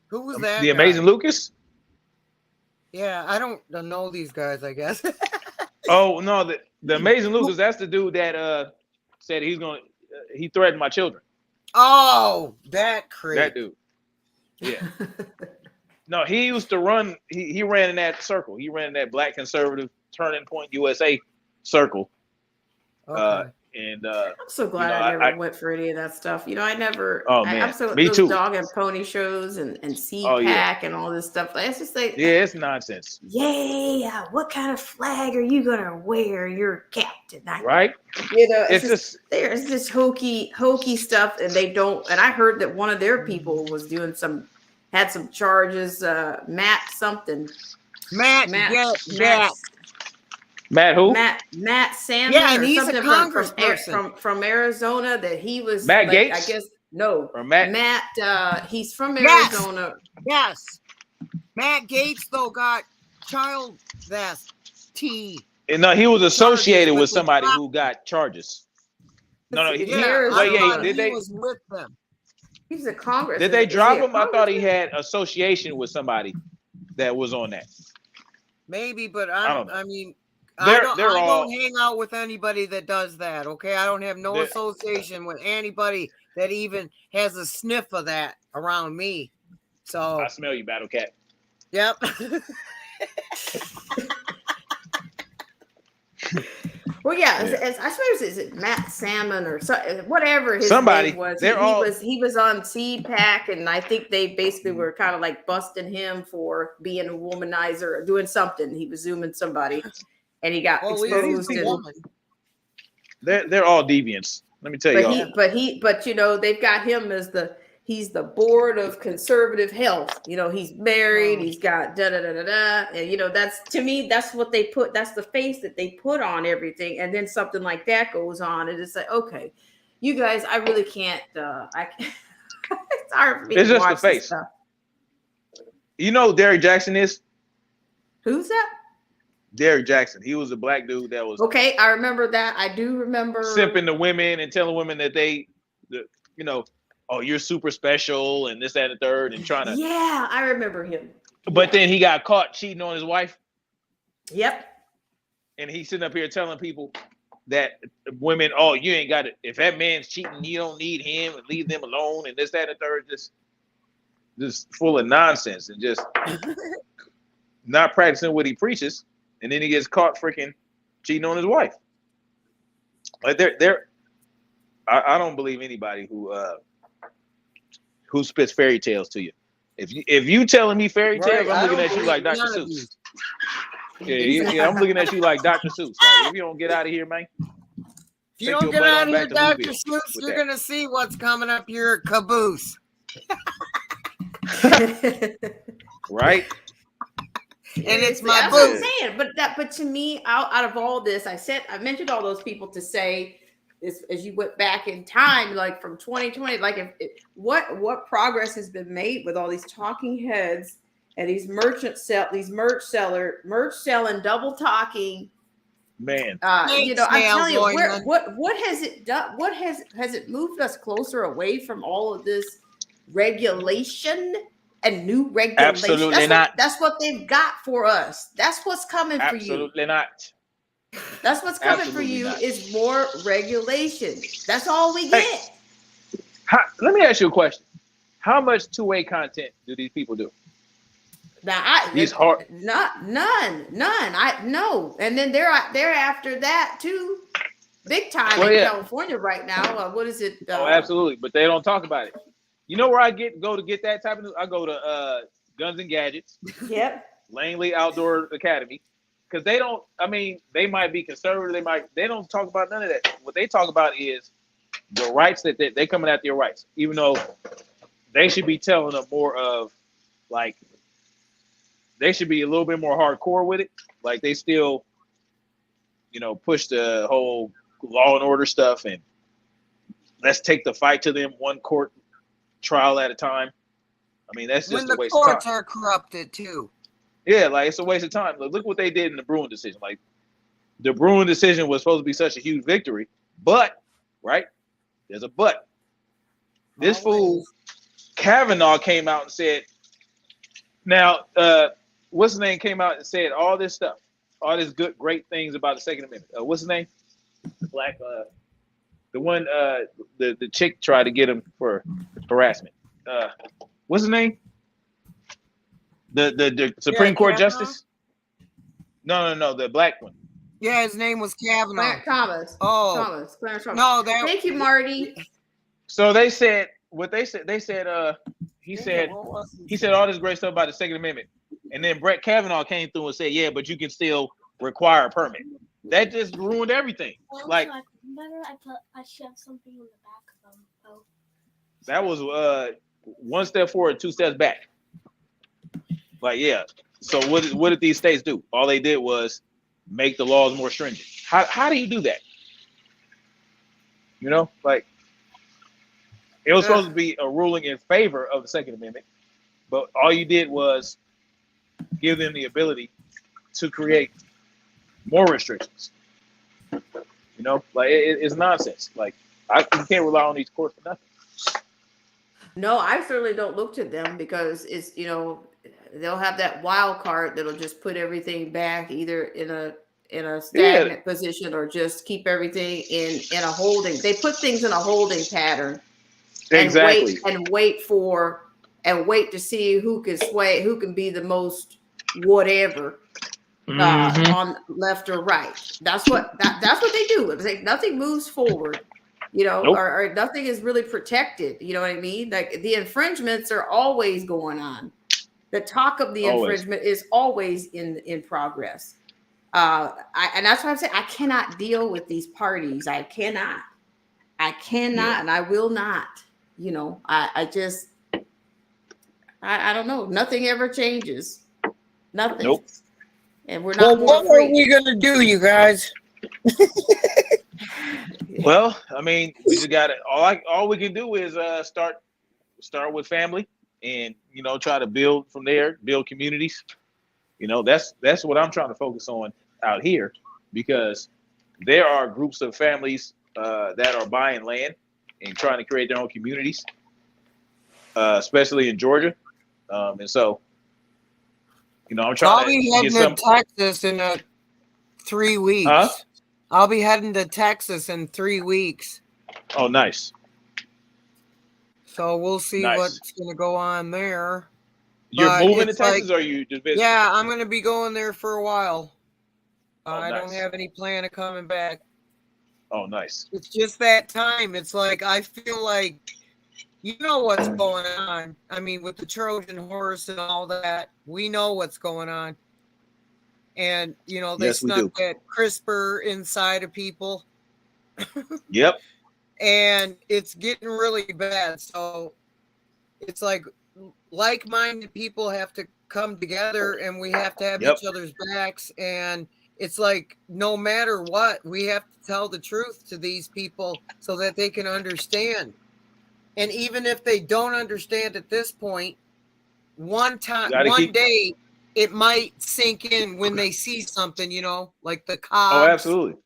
Who was that? The guy? Amazing Lucas? Yeah, I don't know these guys, I guess. Oh no, the Amazing Lucas. That's the dude that said he threatened my children. Oh, that creep. That dude. Yeah. No, he used to run. He ran in that circle. He ran in that Black conservative Turning Point USA circle. Okay. I'm so glad I never went for any of that stuff. I never. Oh man, I'm so me those too. Dog and Pony shows and CPAC and all this stuff. It's just like it's nonsense. Yeah, what kind of flag are you gonna wear? You're captain, right? It's just there's this hokey stuff, and they don't. And I heard that one of their people was had some charges. Matt something. Matt who? Matt Salmon. Yeah, and he's a congressperson from Arizona. That he was Matt Gaetz. I guess no. Or Matt. He's from Arizona. Yes. Matt Gaetz though got child T. No, he was associated with somebody who got charges. No, he was with them. He's a congressman. Did they drop him? I thought he had association with somebody that was on that. Maybe, but I don't hang out with anybody that does that. Okay, I don't have no association with anybody that even has a sniff of that around me. So I smell you, Battle Cat. Yep. Well, yeah. I suppose is it Matt Salmon or whatever his somebody name was. He was on CPAC, and I think they basically were kind of like busting him for being a womanizer or doing something. He was zooming somebody, and he got exposed. They're all deviants. Let me tell you. But they've got him as he's the board of conservative health. He's married. He's got and that's, to me, that's what they put. That's the face that they put on everything. And then something like that goes on, and it's like, okay, you guys, I really can't. It's hard for me. It's to just watch the face. Stuff. Who Derrick Jackson is? Who's that? Derrick Jackson. He was a black dude that was okay. I remember that. I do remember simping to women and telling women that oh, you're super special and this, that, and the third, and trying to. Yeah, I remember him. But then he got caught cheating on his wife. Yep. And he's sitting up here telling people that women, oh, you ain't got it. If that man's cheating, you don't need him and leave them alone and this, that, and the third. Just full of nonsense and just not practicing what he preaches. And then he gets caught freaking cheating on his wife. Like I don't believe anybody who spits fairy tales to you. If you telling me fairy tales, I'm looking at you like Dr. Seuss. Yeah, I'm looking at you like Dr. Seuss. Like, if you don't get out of here, man. If you don't get out of here, Dr. Seuss, you're gonna see what's coming up your caboose. Right? it's Seriously, my that's what I'm boo. saying. But to me, out of all this, I mentioned all those people to say this as you went back in time, like from 2020, like what progress has been made with all these talking heads and these merch selling, double talking. Man, Thanks, I'm Nail telling you, Boyman. what has it done? What has it moved us closer away from all of this regulation and new regulation? absolutely not. That's what they've got for us. That's what's coming for you. Absolutely not. That's what's coming for Absolutely you not. is more regulation. That's all we Hey, get. let me ask you a question. How much two-way content do these people do? Now These hard. none. I no. And then they're after that too. Big time Well, in yeah. California right now. What is it? Oh, absolutely. But they don't talk about it. You know where I go to get that type of news? I go to Guns and Gadgets, Yep. Langley Outdoor Academy, because they don't. I mean, they might be conservative. They don't talk about none of that. What they talk about is the rights that they coming after your rights, even though they should be telling them more of like they should be a little bit more hardcore with it. Like they still, push the whole law and order stuff and let's take the fight to them one court trial at a time. I mean, that's When just a the waste of courts time. are corrupted too. Yeah, like it's a waste of time. Look what they did in the Bruin decision. Like the Bruin decision was supposed to be such a huge victory, but right, there's a but. This fool Kavanaugh came out and said, now, what's his name came out and said all this stuff, all this great things about the Second Amendment. What's his name? Black, the one, the chick tried to get him for harassment. What's his name? The Supreme Court Kavanaugh? Justice? No, the black one. Yeah, his name was Kavanaugh. Thomas. Oh. Clarence Thomas. No, that. Thank you, Marty. So they said what they said. They said he said all this great stuff about the Second Amendment, and then Brett Kavanaugh came through and said, yeah, but you can still require a permit. That just ruined everything. Like I shoved something in the back of them. Oh. that was one step forward, two steps back. Like yeah. So what did these states do? All they did was make the laws more stringent. How do you do that? Like it was supposed to be a ruling in favor of the Second Amendment, but all you did was give them the ability to create more restrictions. Like it's nonsense. Like you can't rely on these courts for nothing. No, I certainly don't look to them because it's they'll have that wild card that'll just put everything back either in a stagnant position or just keep everything in a holding. They put things in a holding pattern. Exactly. And wait to see who can sway, who can be the most whatever on left or right. That's what they do. It's like nothing moves forward, Nope. or nothing is really protected. You know what I mean? Like the infringements are always going on. The talk of the infringement is always in progress. And that's why I'm saying I cannot deal with these parties. I cannot, and I will not. I don't know. Nothing ever changes. Nothing. Nope. And we're not. Well, what are we gonna do, you guys? Well, I mean, we just got it. All we can do is start with family, and try to build from there, build communities. That's what I'm trying to focus on out here, because there are groups of families that are buying land and trying to create their own communities, especially in Georgia. And so, I'm trying I'll be heading to Texas in 3 weeks. Huh? I'll be heading to Texas in 3 weeks. Oh, nice. So we'll see what's going to go on there. You're moving to Texas, or are you just visiting? Yeah, I'm going to be going there for a while. I nice. don't have any plan of coming back. Oh, nice. It's just that time. It's like I feel like what's going on. I mean, with the Trojan horse and all that, we know what's going on. And, they snuck that CRISPR inside of people. Yep. And it's getting really bad. So it's like like-minded people have to come together and we have to have Yep. each other's backs. And it's like, no matter what, we have to tell the truth to these people so that they can understand. And even if they don't understand at this point, one day it might sink in when they see something, you know, like the cogs absolutely.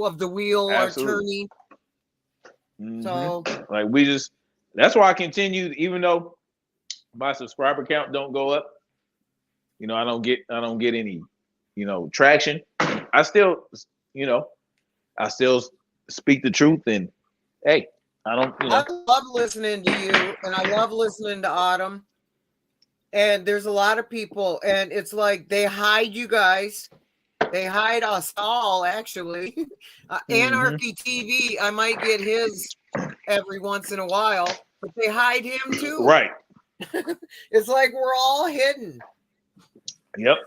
of the wheel Absolutely. are turning. So like that's why I continue, even though my subscriber count don't go up, you know, I don't get any, you know, traction. I still, you know, speak the truth, and hey, I don't, you know. I love listening to you, and I love listening to Autumn. And there's a lot of people, and it's like they hide you guys. They hide us all, actually. Anarchy TV, I might get his every once in a while, but they hide him too. Right. It's like we're all hidden. Yep.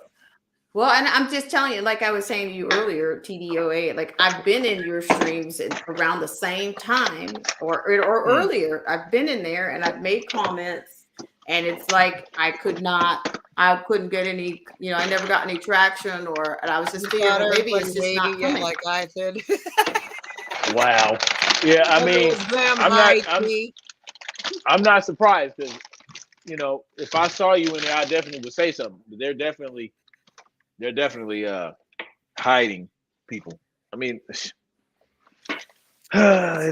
Well, and I'm just telling you, like I was saying to you earlier, TDOA, like I've been in your streams around the same time or earlier. I've been in there and I've made comments, and it's like I couldn't get any, you know, I never got any traction, and I was just thinking, well, maybe it's just not coming. Like I said. Wow. Yeah, I mean, I'm not surprised, because, you know, if I saw you in there, I definitely would say something. But they're definitely hiding people. I mean, it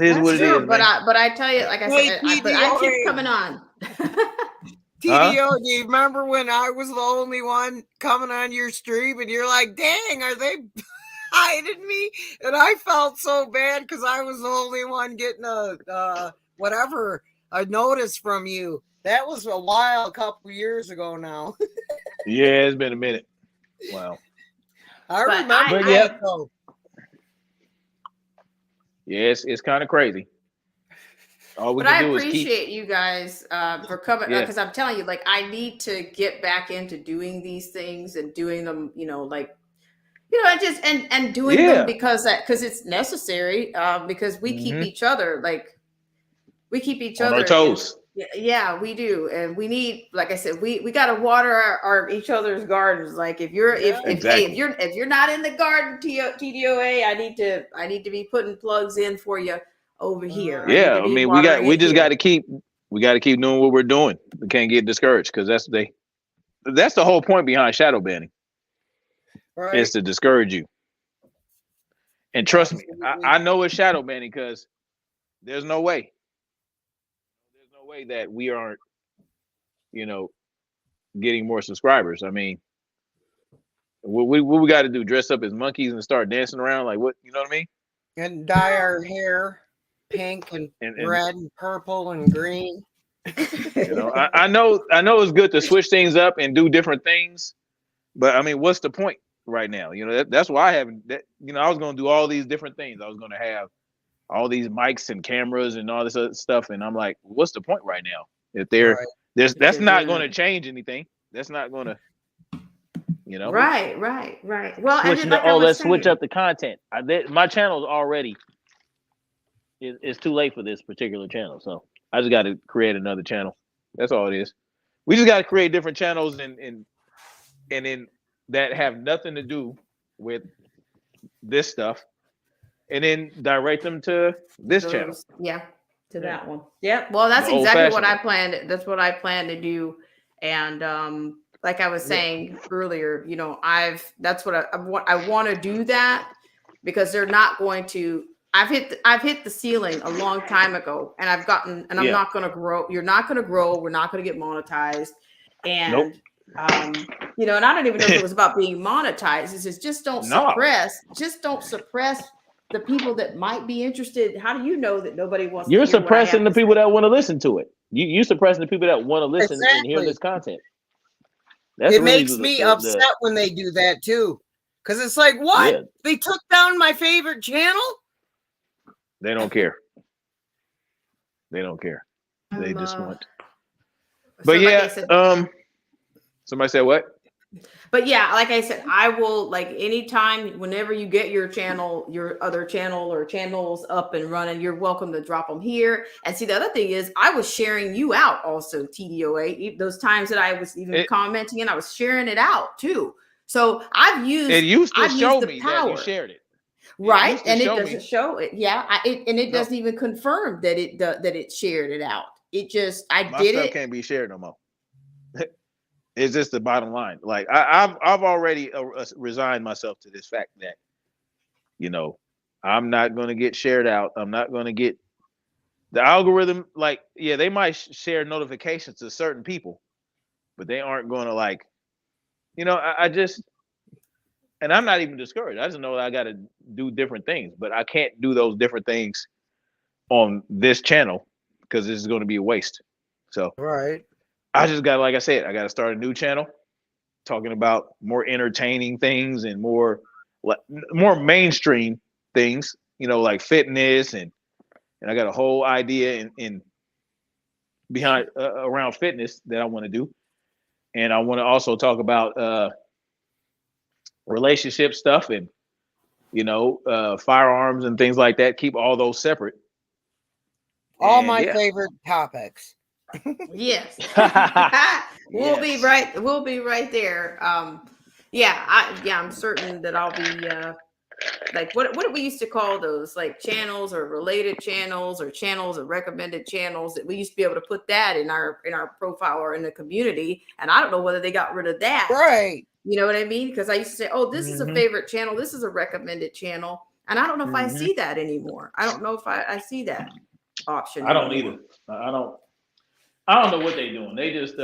is what it is. But I tell you, like I said, I keep coming on. TDO, do you remember when I was the only one coming on your stream, and you're like, "Dang, are they hiding me?" And I felt so bad because I was the only one getting a notice from you. That was a couple years ago now. Yeah, it's been a minute. Wow. I remember that though. Yeah, it's kind of crazy. All we but can I do appreciate you guys for coming, because I'm telling you, like, I need to get back into doing these things and doing them, you know, like, you know, and doing them because it's necessary, because we keep each other, on our toes. Yeah, we do, and we need, like I said, we got to water our each other's gardens. Like if you're if you're not in the garden, TDOA, I need to be putting plugs in for you over here. Yeah, I mean, we just got to keep doing what we're doing. We can't get discouraged, because that's the whole point behind shadow banning, right? Is to discourage you. And trust me, I know it's shadow banning, because there's no way that we aren't, you know, getting more subscribers. I mean, what we got to do? Dress up as monkeys and start dancing around? Like what? You know what I mean? And dye our hair pink and red and purple and green. You know, I know it's good to switch things up and do different things, but I mean, what's the point right now? You know, that's why I haven't. You know, I was going to do all these different things. I was going to have all these mics and cameras and all this other stuff, and I'm like, what's the point right now? If that's not going to change anything. That's not going to, you know. Right. Well, let's switch up the content. My channel's already. It's too late for this particular channel, so I just got to create another channel. That's all it is. We just got to create different channels and that have nothing to do with this stuff, and then direct them to this channel. Yeah, to that one. Yeah. Well, that's exactly what I planned. That's what I plan to do. And like I was saying earlier, you know, that's what I want to do that, because they're not going to. I've hit the ceiling a long time ago, and I'm not going to grow. You're not going to grow. We're not going to get monetized. And you know, and I don't even know if it was about being monetized. It's just don't suppress the people that might be interested. How do you know that nobody wants? You're suppressing the people that want to listen to it. You're suppressing the people that want to listen and hear this content. It makes me upset when they do that too, because it's like, what? Yeah. They took down my favorite channel. They don't care. They don't care. They just want. But yeah, somebody said what? But yeah, like I said, I will like anytime, whenever you get your channel, your other channel or channels up and running, you're welcome to drop them here. And see, the other thing is, I was sharing you out also, TDOA. Those times that I was even commenting and I was sharing it out too. So I've used It used to I've show used the me that you power. shared it. Right, used to and it show doesn't me. show it. Yeah, and it No. doesn't even confirm that it shared it out. It just I My did stuff it. can't be shared no more. It's just the bottom line. Like I've already resigned myself to this fact that, you know, I'm not going to get shared out. I'm not going to get the algorithm. Like, yeah, they might share notifications to certain people, but they aren't going to, like, you know, I just, and I'm not even discouraged. I just know that I got to do different things, but I can't do those different things on this channel because this is going to be a waste. So Right. I just got, like I said, I got to start a new channel talking about more entertaining things and more mainstream things, you know, like fitness, and I got a whole idea in behind around fitness that I want to do. And I want to also talk about relationship stuff and, you know, firearms and things like that. Keep all those separate. All And my yeah. favorite topics. Yes. Yes. We'll be right there. I'm certain that I'll be like what we used to call those, like channels or related channels or channels or recommended channels, that we used to be able to put that in our profile or in the community. And I don't know whether they got rid of that. Right. You know what I mean? Because I used to say, oh, this is a Mhm. favorite channel, this is a recommended channel. And I don't know if I see that anymore. I don't know if I see that option. I don't anymore. either. I don't know what they're doing. They just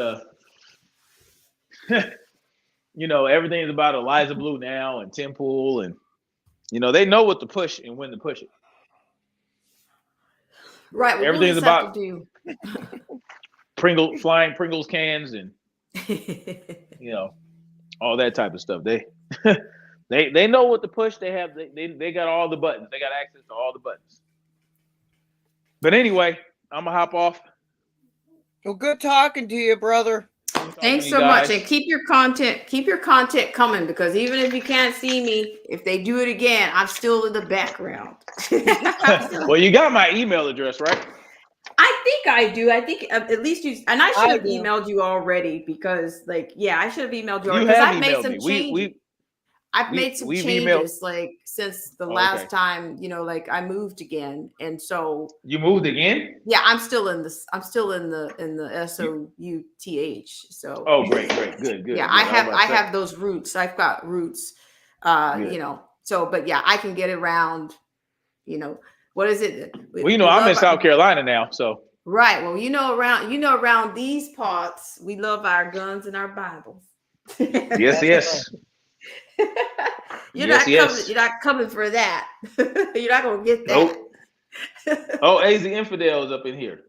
you know, everything's about Eliza Blue now and Tim Pool, and you know, they know what to push and when to push it. Right. Well, Everything's we'll just have about to do flying Pringles cans and, you know, all that type of stuff. They they know what to push. They got all the buttons. They got access to all the buttons. But anyway, I'm gonna hop off. Well, good talking to you, brother. Thanks so much, and keep your content coming, because even if you can't see me, if they do it again, I'm still in the background. Well, you got my email address, right? I think I do. I think at least you, and I should have do. emailed you already, because like, yeah, I should have emailed you You already, because have I've made emailed some me. changes. I've made some we've changes like since the last okay. time, you know, like I moved again. And so You moved again? yeah, I'm still in the SOUTH. So Oh, great, good. yeah, good. I have those roots. I've got roots. Good. You know, so but yeah, I can get around, you know, what is it? Well, you know, I'm in South Carolina now, so right. Well, around these parts, we love our guns and our Bibles. yes. You're Yes. not coming for that. You're not gonna get that. Nope. Oh, AZ Infidel is up in here.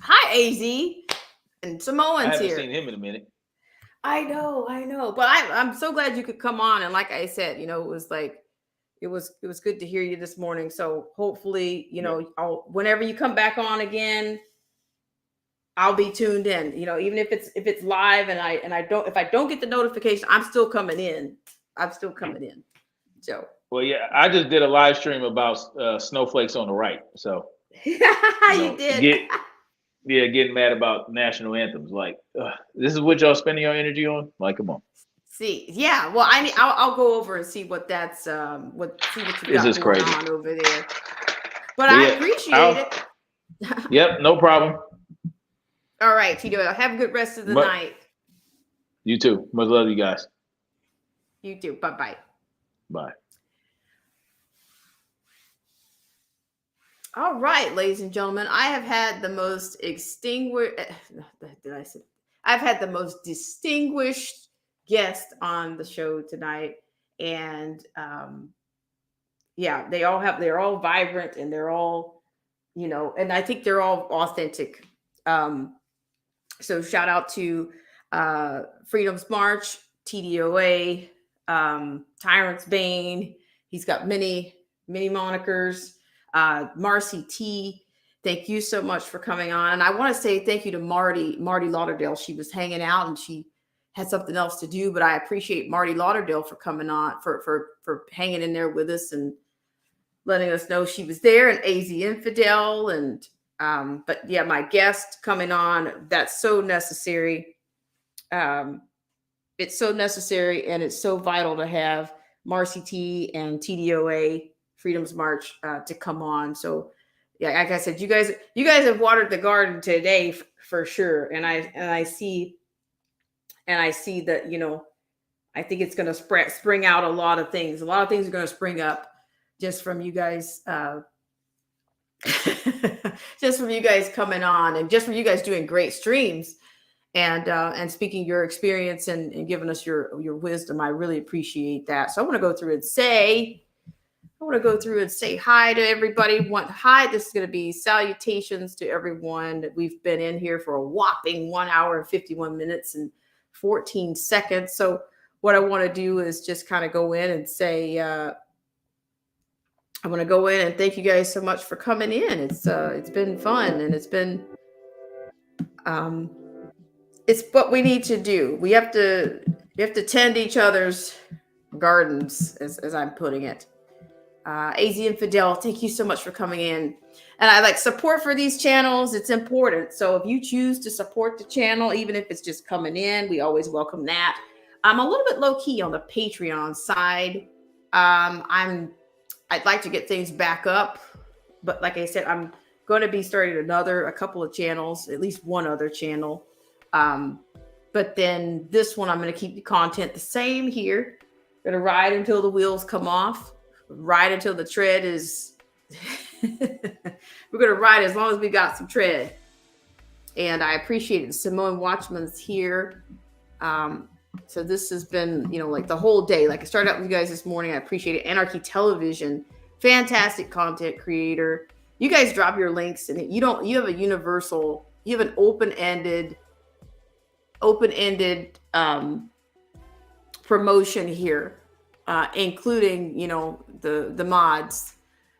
Hi, AZ, and Samoans I haven't here. seen him in a minute. I know, but I'm so glad you could come on. And like I said, you know, it was good to hear you this morning. So hopefully, you know, whenever you come back on again, I'll be tuned in. You know, even if it's live and if I don't get the notification, I'm still coming in. So Well, yeah, I just did a live stream about snowflakes on the right. So you did. Getting mad about national anthems. Like, this is what y'all spending your energy on? Like, come on. See, yeah. Well, I'll go over and see what that's what you got going on over there. But I appreciate it. Yep, no problem. All right, Tito. Have a good rest of the night. You too. Much love, you guys. You too. Bye-bye. Bye. All right, ladies and gentlemen, I have had the most I've had the most distinguished guest on the show tonight, and they're all vibrant, and they're all, you know, and I think they're all authentic. So shout out to Freedom's March, TDOA, Tyrant's Bane. He's got many monikers. Marcy T, thank you so much for coming on. And I want to say thank you to Marty Lauderdale. She was hanging out and she had something else to do, but I appreciate Marty Lauderdale for coming on, for hanging in there with us and letting us know she was there, and AZ Infidel. And but yeah, my guest coming on, that's so necessary. It's so necessary, and it's so vital to have Marcy T and TDOA Freedom's March to come on. So yeah, like I said, you guys have watered the garden today for sure. And I see that, you know, I think it's going to spring out a lot of things. A lot of things are going to spring up just from you guys, just from you guys coming on, and just from you guys doing great streams and speaking your experience and giving us your wisdom. I really appreciate that. So I want to go through and say hi to everybody. Hi. This is going to be salutations to everyone. We've been in here for a whopping 1 hour and 51 minutes and 14 seconds. So what I want to do is just kind of go in and say, I want to go in and thank you guys so much for coming in. It's been fun, and it's what we need to do. We have to tend each other's gardens, as I'm putting it. AZ Infidel, thank you so much for coming in. And I like support for these channels. It's important. So if you choose to support the channel, even if it's just coming in, we always welcome that. I'm a little bit low key on the Patreon side. I'd like to get things back up, but like I said, I'm going to be starting a couple of channels, at least one other channel. But then this one, I'm going to keep the content the same here. Going to ride until the wheels come off, ride until the tread is, we're going to ride as long as we got some tread. And I appreciate it. Simone Watchman's here. So this has been, like the whole day. Like I started out with you guys this morning. I appreciate it. Anarchy Television, fantastic content creator. You guys drop your links, and you have an open-ended promotion here, including, the mods,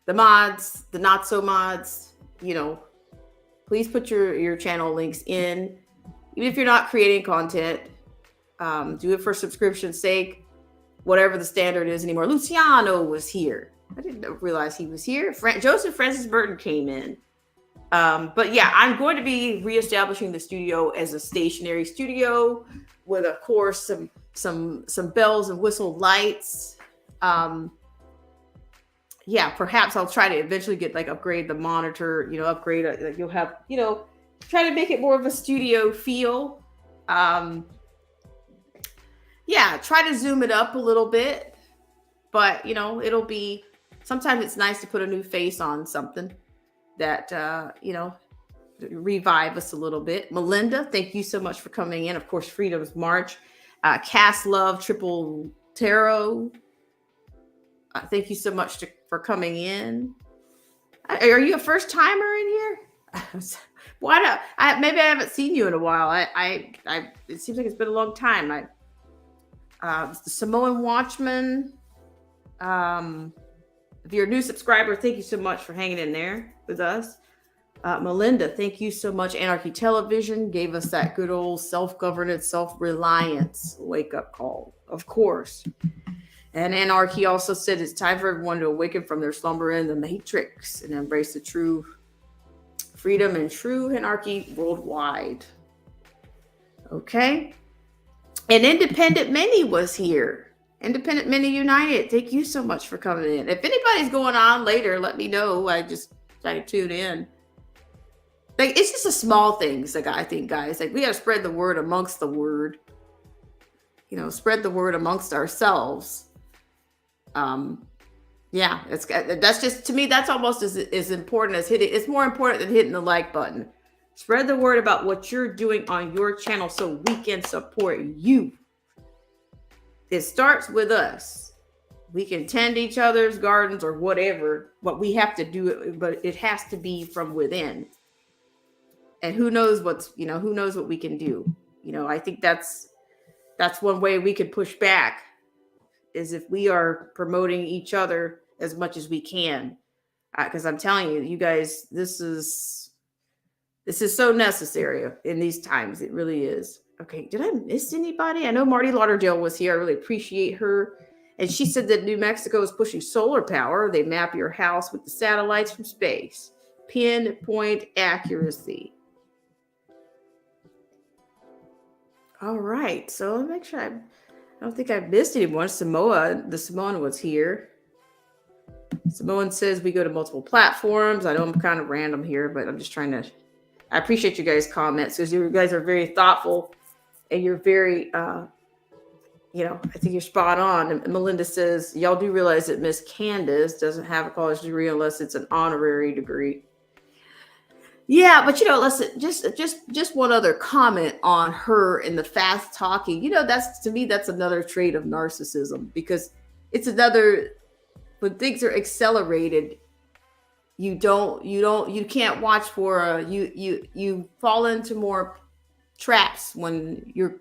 the not so mods, please put your channel links in, even if you're not creating content. Do it for subscription's sake, whatever the standard is anymore. Luciano was here. I didn't realize he was here. Joseph Francis Burton came in. But yeah, I'm going to be reestablishing the studio as a stationary studio with, of course, some bells and whistle lights. Yeah, perhaps I'll try to eventually upgrade the monitor, upgrade, you'll have, try to make it more of a studio feel. Yeah, try to zoom it up a little bit, but it'll be, sometimes it's nice to put a new face on something that, revive us a little bit. Melinda, thank you so much for coming in. Of course, Freedom's March. Cass Love, Triple Tarot. Thank you so much for coming in. Are you a first timer in here? Why not? Maybe I haven't seen you in a while. It seems like it's been a long time. The Samoan Watchman. If you're a new subscriber, thank you so much for hanging in there with us. Melinda, thank you so much. Anarchy Television gave us that good old self-governance, self-reliance wake-up call, of course. And Anarchy also said it's time for everyone to awaken from their slumber in the matrix and embrace the true freedom and true anarchy worldwide. Okay. And Independent Mini was here. Independent Mini United, thank you so much for coming in. If anybody's going on later, let me know. I just try to tune in. It's just the small things, I think, guys. We got to spread the word amongst the word. Spread the word amongst ourselves. Yeah, that's just, to me, that's almost as important as hitting. It's more important than hitting the like button. Spread the word about what you're doing on your channel so we can support you. It starts with us. We can tend each other's gardens or whatever, but we have to do it, but it has to be from within. And who knows who knows what we can do. I think that's one way we can push back, is if we are promoting each other as much as we can. Because I'm telling you guys, this is so necessary in these times. It really is. Okay, did I miss anybody? I know Marty Lauderdale was here. I really appreciate her. And she said that New Mexico is pushing solar power. They map your house with the satellites from space. Pinpoint accuracy. All right. So let me make sure I don't think I missed anyone. The Samoan was here. Samoan says we go to multiple platforms. I know I'm kind of random here, but I'm just trying to. I appreciate you guys' comments because you guys are very thoughtful and you're very, I think you're spot on. And Melinda says, y'all do realize that Miss Candace doesn't have a college degree unless it's an honorary degree. Yeah, but listen, just one other comment on her and the fast talking. To me, that's another trait of narcissism because it's another, when things are accelerated, you can't watch for you fall into more traps when you're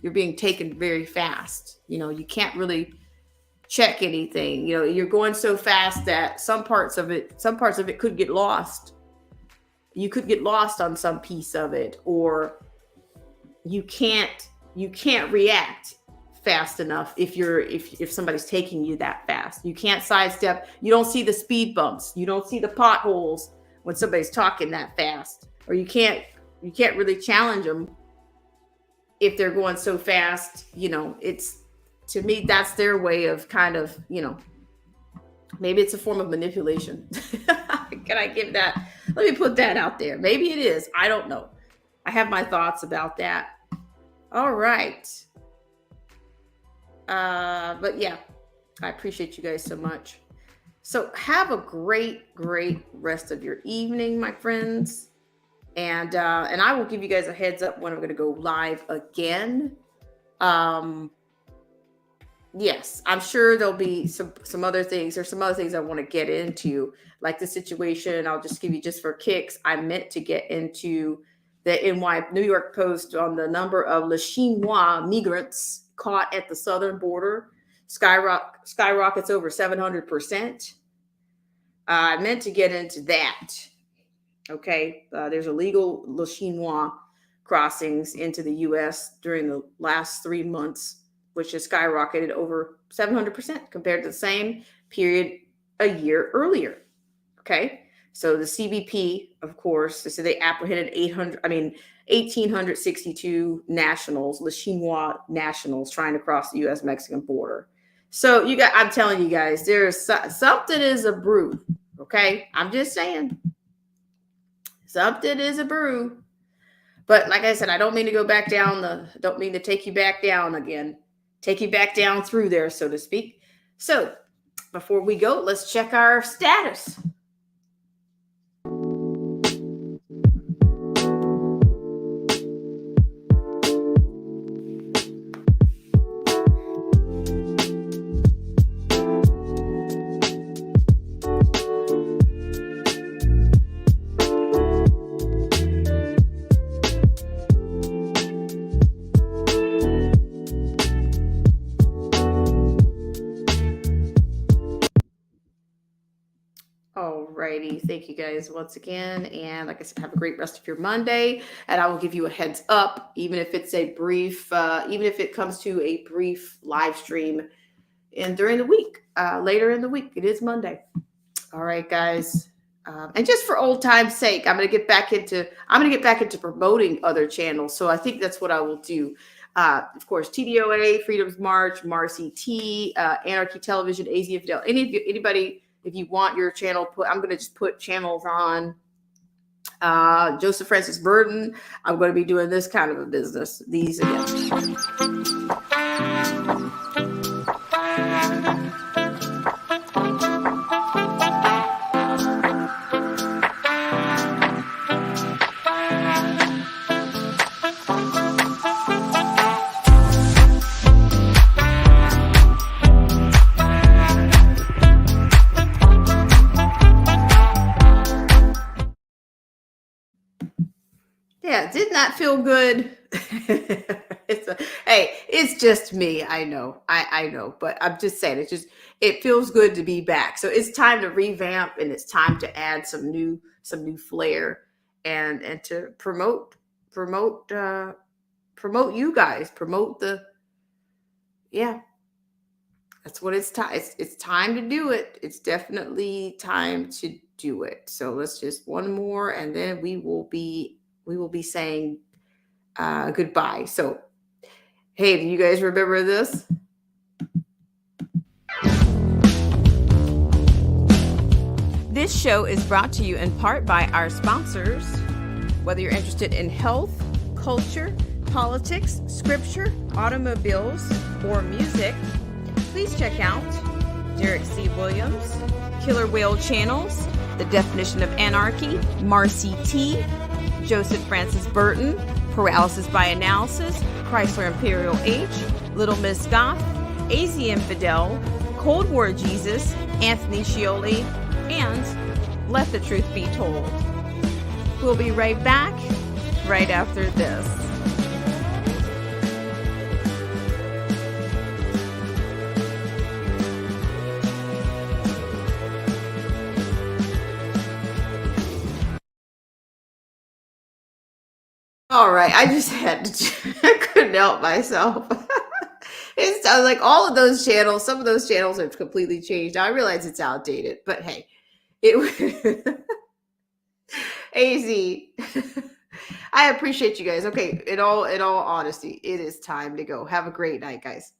you're being taken very fast. You can't really check anything. You're going so fast that some parts of it could get lost. You could get lost on some piece of it, or you can't react fast enough if somebody's taking you that fast. You can't sidestep. You don't see the speed bumps. You don't see the potholes when somebody's talking that fast, or you can't really challenge them if they're going so fast. It's, to me, that's their way of kind of, maybe it's a form of manipulation. Can I give that? Let me put that out there. Maybe it is. I don't know. I have my thoughts about that. All right. But yeah, I appreciate you guys so much. So have a great rest of your evening, my friends. And I will give you guys a heads up when I'm going to go live again. Yes, I'm sure there'll be some other things. There's some other things I want to get into, like the situation. I'll just give you just for kicks. I meant to get into the New York Post on the number of Le Chinois migrants caught at the southern border skyrockets over 700%. I meant to get into that. Okay, there's illegal Le Chinois crossings into the U.S. during the last 3 months, which has skyrocketed over 700% compared to the same period a year earlier. Okay, so the CBP, of course, they said they apprehended 1,862 nationals, Le Chinois nationals, trying to cross the U.S.-Mexican border. So I'm telling you guys, there's something is a brew. Okay, I'm just saying. Something is a brew. But like I said, I don't mean to go back down don't mean to take you back down again. Take you back down through there, so to speak. So before we go, let's check our status. Alrighty, thank you guys once again, and like I said, have a great rest of your Monday, and I will give you a heads up, even if it's a brief, even if it comes to a brief live stream and during the week, later in the week. It is Monday. All right, guys, and just for old time's sake, I'm gonna get back into promoting other channels. So I think that's what I will do. Of course, TDOA, Freedom's March, Marcy T, Anarchy Television, AZ Infidel, anybody. If you want your channel I'm going to just put channels on. Joseph Francis Burden. I'm going to be doing this kind of a business. These again. Yeah, didn't that feel good? It's just me. I know, but I'm just saying, it feels good to be back. So it's time to revamp, and it's time to add some new flair and to promote promote you guys, promote the, yeah, that's what it's time. It's time to do it. It's definitely time to do it. So let's just one more, and then we will be saying goodbye. So, hey, do you guys remember this? This show is brought to you in part by our sponsors. Whether you're interested in health, culture, politics, scripture, automobiles, or music, please check out Derek C. Williams, Killer Whale Channels, The Definition of Anarchy, Marcy T., Joseph Francis Burton, Paralysis by Analysis, Chrysler Imperial H, Little Miss Goth, AZ Infidel, Cold War Jesus, Anthony Scioli, and Let the Truth Be Told. We'll be right back right after this. All right, I just had to, I couldn't help myself. It's like all of those channels, some of those channels have completely changed. I realize it's outdated, but hey, it AZ. I appreciate you guys. Okay, in all honesty, it is time to go. Have a great night, guys.